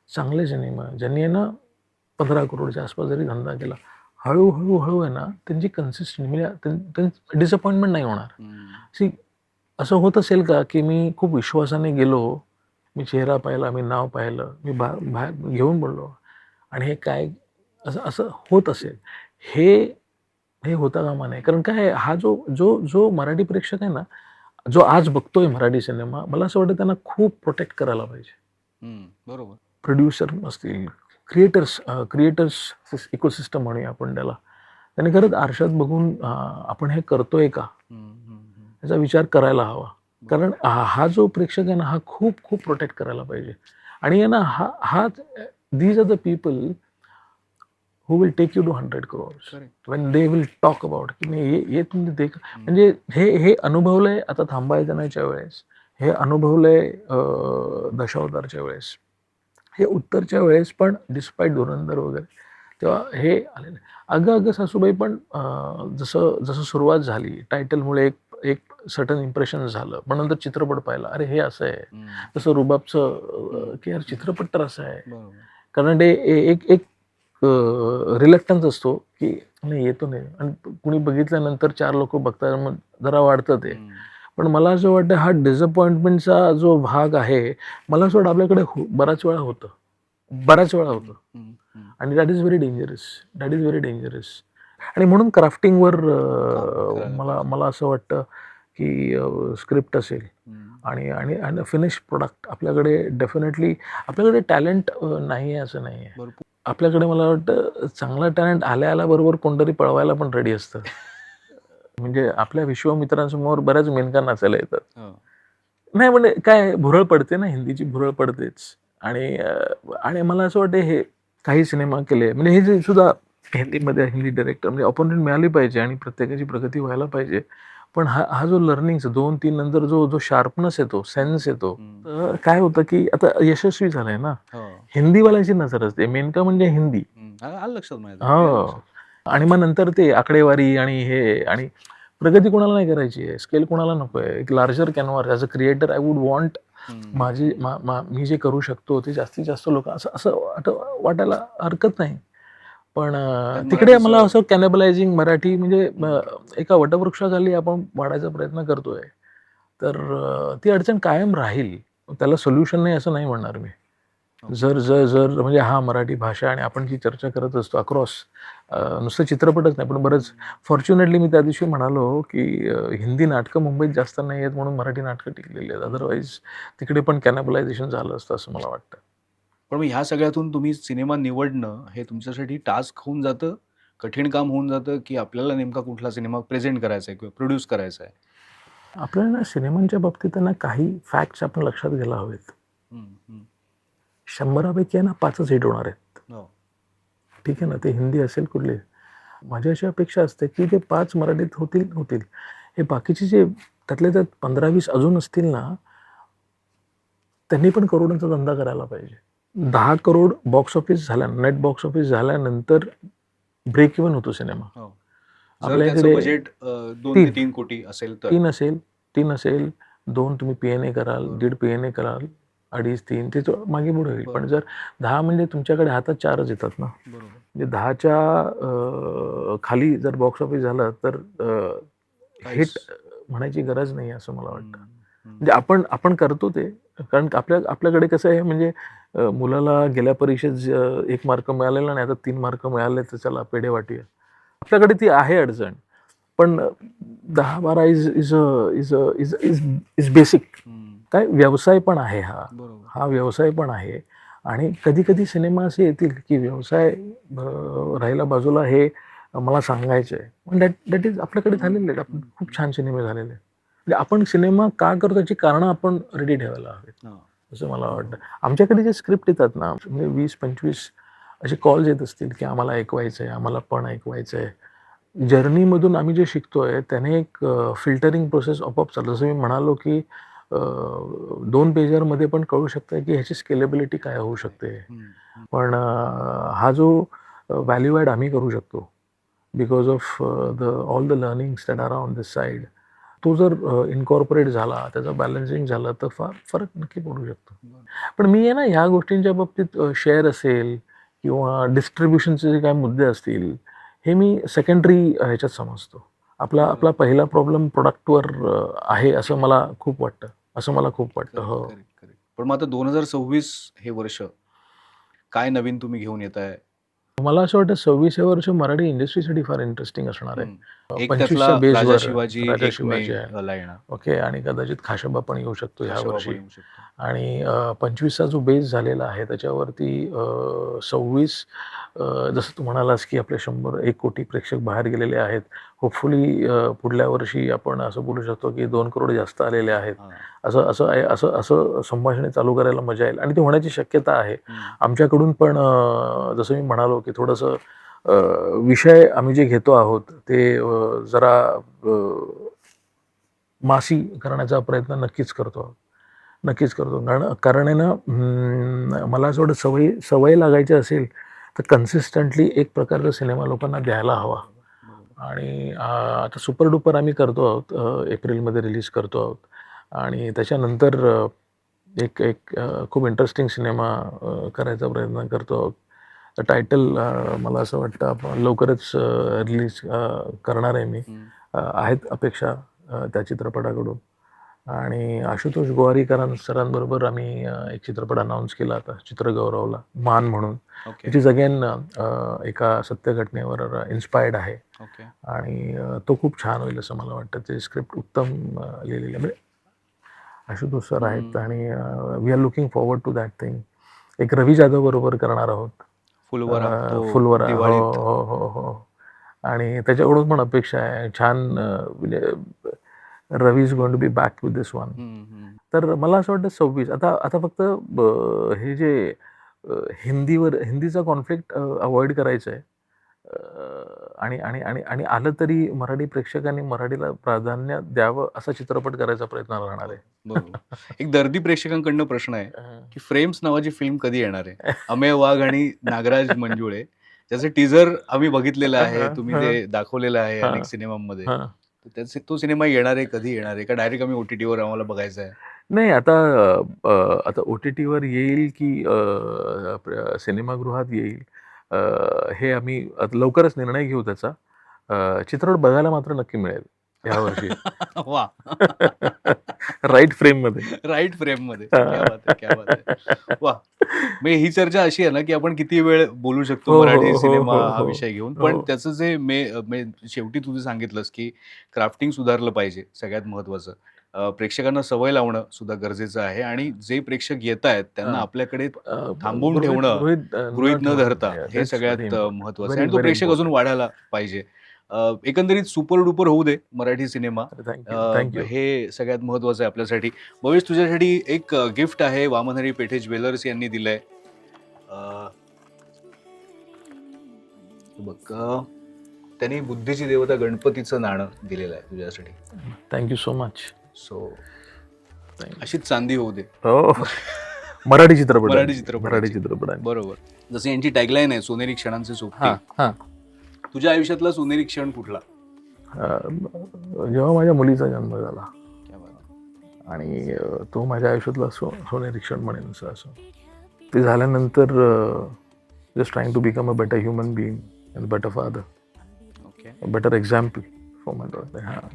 चांगले सिनेमा ज्यांनी आहे ना 15 करोडच्या आसपास जरी धंदा केला, हळूहळू आहे ना त्यांची कन्सिस्टंट म्हणजे डिसअपॉइंटमेंट नाही होणार. हम्म. सी, असं होत असेल का की मी खूप विश्वासाने गेलो, मी चेहरा पाहिला, मी नाव पाहिलं, मी बाहेर घेऊन बोललो आणि हे काय असं असं होत असेल, हे होता कामा नये. कारण काय आहे, हा जो जो जो मराठी प्रेक्षक आहे ना, जो आज बघतोय मराठी सिनेमा, मला असं वाटतं त्यांना खूप प्रोटेक्ट करायला पाहिजे. हम्म. बरोबर. प्रोड्युसर असतील, क्रिएटर्स इकोसिस्टम म्हणूया आपण त्याला. त्याने खरंच आरशात बघून आपण हे करतोय का हम्म. हम्म. याचा विचार करायला हवा. कारण हा जो प्रेक्षक आहे ना, हा खूप प्रोटेक्ट करायला पाहिजे. आणि आहे ना हा these are the people who will take you to 100 crores Correct. when they will talk about की नाही हे तुम्ही देख. म्हणजे हे अनुभवलंय आता थांबायचं नाहीच्या वेळेस, हे अनुभवलंय दशावतारच्या वेळेस, हे उत्तरच्या वेळेस पण डिस्पाईट धुरंधर वगैरे तेव्हा हे आलेलं. अगं सासूबाई पण जसं सुरुवात झाली टायटलमुळे एक सर्टन इम्प्रेशन झालं, पण नंतर चित्रपट पाहिला, अरे हे असं आहे. हम्म. तसं रुबाबचं की यार चित्रपट तर असं आहे. बरोबर. कारण ते एक रिलक्टन्स असतो की नाही येतो नाही, आणि कुणी बघितल्यानंतर 4 लोक बघतात मग जरा वाढतं ते. हम्म. पण मला असं वाटतं हा डिसअपॉइंटमेंटचा जो भाग आहे, मला असं वाटतं आपल्याकडे बराच वेळा होतं. हम्म. हम्म. आणि दॅट इज व्हेरी डेंजरस. आणि म्हणून क्राफ्टिंगवर करायला मला असं वाटतं की स्क्रिप्ट असेल हम्म. आणि फिनिश प्रोडक्ट आपल्याकडे डेफिनेटली, आपल्याकडे टॅलेंट नाही आहे असं नाही आहे. भरपूर. आपल्याकडे मला वाटतं चांगला टॅलेंट आल्या बरोबर कोणतरी पळवायला पण रेडी असतं. म्हणजे आपल्या विश्वमित्रांसमोर बऱ्याच मेनका नाचायला येतात. हो. नाही म्हणजे काय भुरळ पडते ना, हिंदीची भुरळ पडतेच. आणि मला असं वाटतं हे काही सिनेमा केले म्हणजे हे जे सुद्धा हिंदीमध्ये हिंदी डायरेक्टर म्हणजे अपॉर्च्युनिटी मिळाली पाहिजे आणि प्रत्येकाची प्रगती व्हायला पाहिजे. पण हा जो लर्निंगचा 2-3 नंतर जो शार्पनेस येतो, सेन्स येतो, तर काय होतं की आता यशस्वी झालंय ना, हो. हिंदीवाल्याची नजर असते मेनका म्हणजे हिंदी. आलं लक्षात माझ्या. हो. आणि मग नंतर ते आकडेवारी आणि हे आणि प्रगती कोणाला नाही करायची आहे, स्केल कोणाला नको आहे. एक larger canvas as a creator I would want me जे करू शकतो ते जास्तीत जास्त लोक असं असं वाटायला हरकत नाही. पण त्यात तिकडे मला मराठीचं असं कॅनॅबलायझिंग मराठी म्हणजे एका वटवृक्षाखाली आपण वाढायचा प्रयत्न करतोय, तर ती अडचण कायम राहील. त्याला सोल्युशन नाही असं नाही म्हणणार मी. जर जर जर म्हणजे हा मराठी भाषा आणि आपण जी चर्चा करत असतो अक्रॉस नुसतं चित्रपटच नाही पण बरंच फॉर्च्युनेटली मी त्या दिवशी म्हणालो की हिंदी नाटकं मुंबईत जास्त नाही आहेत म्हणून मराठी नाटकं टिकलेली आहेत. अदरवाईज तिकडे पण कॅनॅबलायझेशन झालं असतं असं मला वाटतं. पण मग ह्या सगळ्यातून तुम्ही सिनेमा निवडणं हे तुमच्यासाठी टास्क होऊन जातं, कठीण काम होऊन जातं, की आपल्याला नेमका कुठला सिनेमा प्रेझेंट करायचा आहे किंवा प्रोड्यूस करायचा आहे? आपल्याला ना सिनेमांच्या बाबतीत ना काही फॅक्ट्स आपण लक्षात घ्यायला हवेत. हं, हं. 100पैकी आहे ना 5च हिट होणार आहेत. हो. ठीक आहे ना, ते हिंदी असेल कुठले. माझी अशी अपेक्षा असते की ते 5 मराठीत होतील. हे बाकीचे जे त्यातल्या त्यात 15-20 अजून असतील ना, त्यांनी पण करोडोंचा धंदा करायला पाहिजे. 10 crore box office net box office झाल्यानंतर ब्रेक इव्हन होतो सिनेमा. हो. जर आपल्या त्याचं इकडे बजेट 2 ते 3 3 कोटी असेल तर. 3 असेल 3 असेल, 2 तुम्ही पी-एन-ए कराल, बरोबर. 1.5 पी-एन-ए कराल, 2.5-3 ते मागे पुढे होईल. पण बरोबर. जर 10 म्हणजे तुमच्याकडे हातात 4च येतात ना. बरोबर. म्हणजे 10च्या खाली जर बॉक्स ऑफिस झालं तर हिट काहीच म्हणायची गरज नाही असं मला हं, वाटतं. हं. म्हणजे आपण करतो ते कारण आपल्याकडे कसं आहे म्हणजे मुलाला गेल्या परीक्षेत 1 मार्क मिळालेला नाही आता 3 मार्क मिळाले तर चला पेढे वाटूया. आपल्याकडे ती आहे अडचण. पण 10-12 इज बेसिक. हं. काय व्यवसाय पण आहे हा. बरोबर. हा व्यवसाय पण आहे आणि कधी-कधी सिनेमा असे येतील की व्यवसाय राहिला बाजूला हे मला सांगायचं आहे. पण दॅट इज आपल्याकडे झालेलं आहे. आपण खूप छान सिनेमे झालेले आहेत. म्हणजे आपण सिनेमा का करतो याची कारणं आपण रेडी ठेवायला हवेत, हां. असं मला वाटतं. आमच्याकडे जे स्क्रिप्ट येतात ना, म्हणजे 20-25 असे कॉल्स येत असतील की आम्हाला ऐकवायचं आहे, आम्हाला पण ऐकवायचं आहे. जर्नीमधून आम्ही जे शिकतोय त्याने एक फिल्टरिंग प्रोसेस आपोआप चालतं. जसं मी म्हणालो की 2 पेजरमध्ये पण कळू शकतं की ह्याची स्केलेबिलिटी काय होऊ शकते. हं, हं. पण हा जो व्हॅल्यू ॲड आम्ही करू शकतो because of all the learnings that are on this side. तो जर इन्कॉर्पोरेट झाला, त्याचा बॅलन्सिंग झालं तर फरक नक्की पडू शकतो. बरं. पण मी आहे ना ह्या गोष्टींच्या बाबतीत शेअर असेल किंवा डिस्ट्रिब्युशनचे जे काही मुद्दे असतील, हे मी सेकंडरी ह्याच्यात समजतो. आपला बरोबर. पहिला प्रॉब्लेम प्रॉडक्टवर आहे असं मला खूप वाटतं. करेक्ट, हो. Correct, correct. पण मग आता 2026 हे वर्ष काय नवीन तुम्ही घेऊन येताय? मला असं वाटतं 26 हे वर्ष मराठी इंडस्ट्रीसाठी फार इंटरेस्टिंग असणार आहे. हं. एक त्यातला 25च्या राजा बेसवर शिवाजी राजा 1 शिवाजी आहे. ला येणार. ओके आणि कदाचित खाशाबा पण येऊ शकतो ह्या खाशाबा वर्षी. पण येऊ शकतो. आणि 25चा जो बेस झालेला आहे त्याच्यावरती 26 जसं तू म्हणालास की आपले 101 कोटी प्रेक्षक बाहेर गेलेले आहेत. होपफुली पुढल्या वर्षी आपण असं बोलू शकतो की 2 करोड जास्त आलेले आहेत. हां. असं संभाषणे चालू करायला मजा येईल आणि ती होण्याची शक्यता आहे. हं. आमच्याकडून पण जसं मी म्हणालो की थोडंसं विषय आम्ही जे घेतो आहोत ते जरा मासी करण्याचा प्रयत्न नक्कीच करतो. कारण आहे ना मला असं वाटतं सवय लागायची असेल तर कन्सिस्टंटली एक प्रकारचा सिनेमा लोकांना द्यायला हवा. बरोबर. आणि आता सुपर डुपर आम्ही करतो आहोत. एप्रिलमध्ये रिलीज करतो आहोत आणि त्याच्यानंतर एक एक खूप इंटरेस्टिंग सिनेमा करायचा प्रयत्न करतो आहोत. टायटल मला असं वाटतं आपण लवकरच रिलीज करणार आहे मी. हं. आहेत अपेक्षा त्या चित्रपटाकडून. आणि आशुतोष सरांबरोबर आम्ही एक चित्रपट अनाउन्स केला आता चित्रगौरवला, मान म्हणून. ओके. इट इज अगेन एका सत्य घटनेवर इन्स्पायर्ड आहे ओके. आणि तो खूप छान होईल असं मला वाटतं. ते स्क्रिप्ट उत्तम लिहिलेली आहे. म्हणजे आशुतोष सर आहेत आणि we are looking forward to that thing. एक रवी जाधव बरोबर करणार आहोत. फुलवरा तो फुलवरा. हो, दिवाळीत. हो, हो, हो. आणि त्याच्याकडून पण अपेक्षा आहे. छान म्हणजे Ravi is going to be back with this one. हं, हं. तर मला असं वाटतं 26 आता फक्त हे जे हिंदीचा कॉन्फ्लिक्ट अव्हॉइड करायचं आहे. आणि आणि आणि आणि आलं तरी मराठी प्रेक्षकांनी मराठीला प्राधान्य द्यावं असा चित्रपट करायचा प्रयत्न राहणार आहे. बरोबर. एक दर्दी प्रेक्षकांकडनं प्रश्न आहे, अं, की फ्रेम्स नावाची फिल्म कधी येणार आहे? अमेय वाघ आणि नागराज मंजुळे ज्याचं टीजर आम्ही बघितलेलं आहे, हां, तुम्ही हां. ते दाखवलेलं आहे हां. अनेक सिनेमांमध्ये. हां. तर त्याचे तो सिनेमा येणार आहे, कधी येणार आहे? का डायरेक्ट आम्ही OTTवर आम्हाला बघायचा आहे? नाही आता आता OTTवर येईल की आपल्या सिनेमागृहात येईल हे आम्ही आता लवकरच निर्णय घेऊ त्याचा. चित्रपट बघायला मात्र नक्की मिळेल यावर्षी. वाह! राईट फ्रेममध्ये. राईट फ्रेममध्ये. हां. क्या बात है! क्या बात है! वाह! म्हणजे ही चर्चा अशी आहे ना, की आपण किती वेळ बोलू शकतो हो, हो, मराठी हो, सिनेमा हो, हा हो. विषय घेऊन. पण हो. त्याचं जे शेवटी तू जे सांगितलंस, की क्राफ्टिंग सुधारलं पाहिजे सगळ्यात महत्त्वाचं. प्रेक्षकांना सवय लावणं सुद्धा गरजेचं आहे आणि जे प्रेक्षक येतायत त्यांना हां. आपल्याकडे अ, थांबवून ठेवणं, गृहीत न ठेवणं. धरता Yeah, हे that's very सगळ्यात important. महत्त्वाचं आहे Very, आणि तो very प्रेक्षक अजून important. वाढायला पाहिजे. एकंदरीत सुपर डुपर होऊ दे मराठी सिनेमा. Thank you, thank you. हे सगळ्यात महत्त्वाचं आहे आपल्यासाठी. भवेश, तुझ्यासाठी एक गिफ्ट आहे, वामनहरी पेठे ज्वेलर्स यांनी दिलंय. अ, हे बघ, त्यांनी बुद्धीची देवता गणपतीचं नाणं दिलेलं आहे तुझ्यासाठी. Thank you so much. सो अशीच चांदी होऊ दे. हो. मराठी चित्रपट. मराठी चित्रपटाची. मराठी चित्रपट. बरोबर. जसं यांची टॅगलाईन आहे, सोनेरी क्षणांचे सोबती. हां, हां. तुझ्या आयुष्यातला सोनेरी क्षण कुठला? जेव्हा माझ्या मुलीचा जन्म झाला क्या बात आहे. आणि तो माझ्या आयुष्यातला सोनेरी क्षण म्हणेन असं. ते झाल्यानंतर just trying to become a better human being and better father, okay. Better example for my daughter. हां.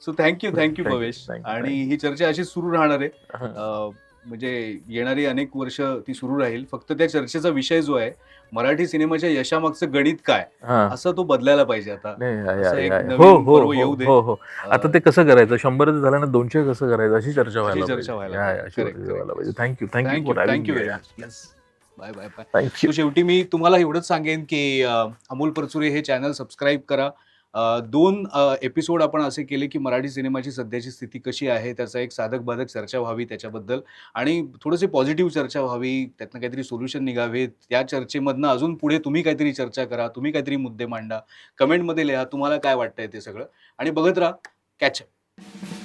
So thank you Thank you, Bhavesh. thank you, आणि ही चर्चा अशीच सुरू राहणार आहे. हां. म्हणजे येणारी अनेक वर्ष ती सुरू राहील. फक्त त्या चर्चेचा विषय जो आहे, मराठी सिनेमाच्या यशामागचं गणित काय, हां. असा तो बदलायला पाहिजे आता. नाही, असं एक हो, नवीन हो, पर्व येऊ दे. हो, हो. आता ते कसं करायचं, 100 झाल्यानं 200 कसं करायचं, अशी चर्चा व्हायला चर्चा पाहिजे. व्हायला या, पाहिजे. अशी Correct, चर्चा व्हायला correct. पाहिजे. Thank you for thank you having very me. Much. Bye bye bye. Thank you. So शेवटी मी तुम्हाला एवढंच सांगेन की अमोल परचुरे हे चॅनल सबस्क्राईब करा. 2 एपिसोड आपण असे केले की मराठी सिनेमाची सध्याची स्थिती कशी आहे, त्याचा एक साधक बाधक चर्चा व्हावी त्याच्याबद्दल आणि थोडीशी पॉझिटिव्ह चर्चा व्हावी, त्यातनं काहीतरी सोल्युशन निघावे. त्या चर्चेमधनं अजून पुढे तुम्ही काहीतरी चर्चा करा, तुम्ही काहीतरी मुद्दे मांडा, कमेंटमध्ये लिहा तुम्हाला काय वाटतंय ते सगळं आणि बघत राहा कॅच अप.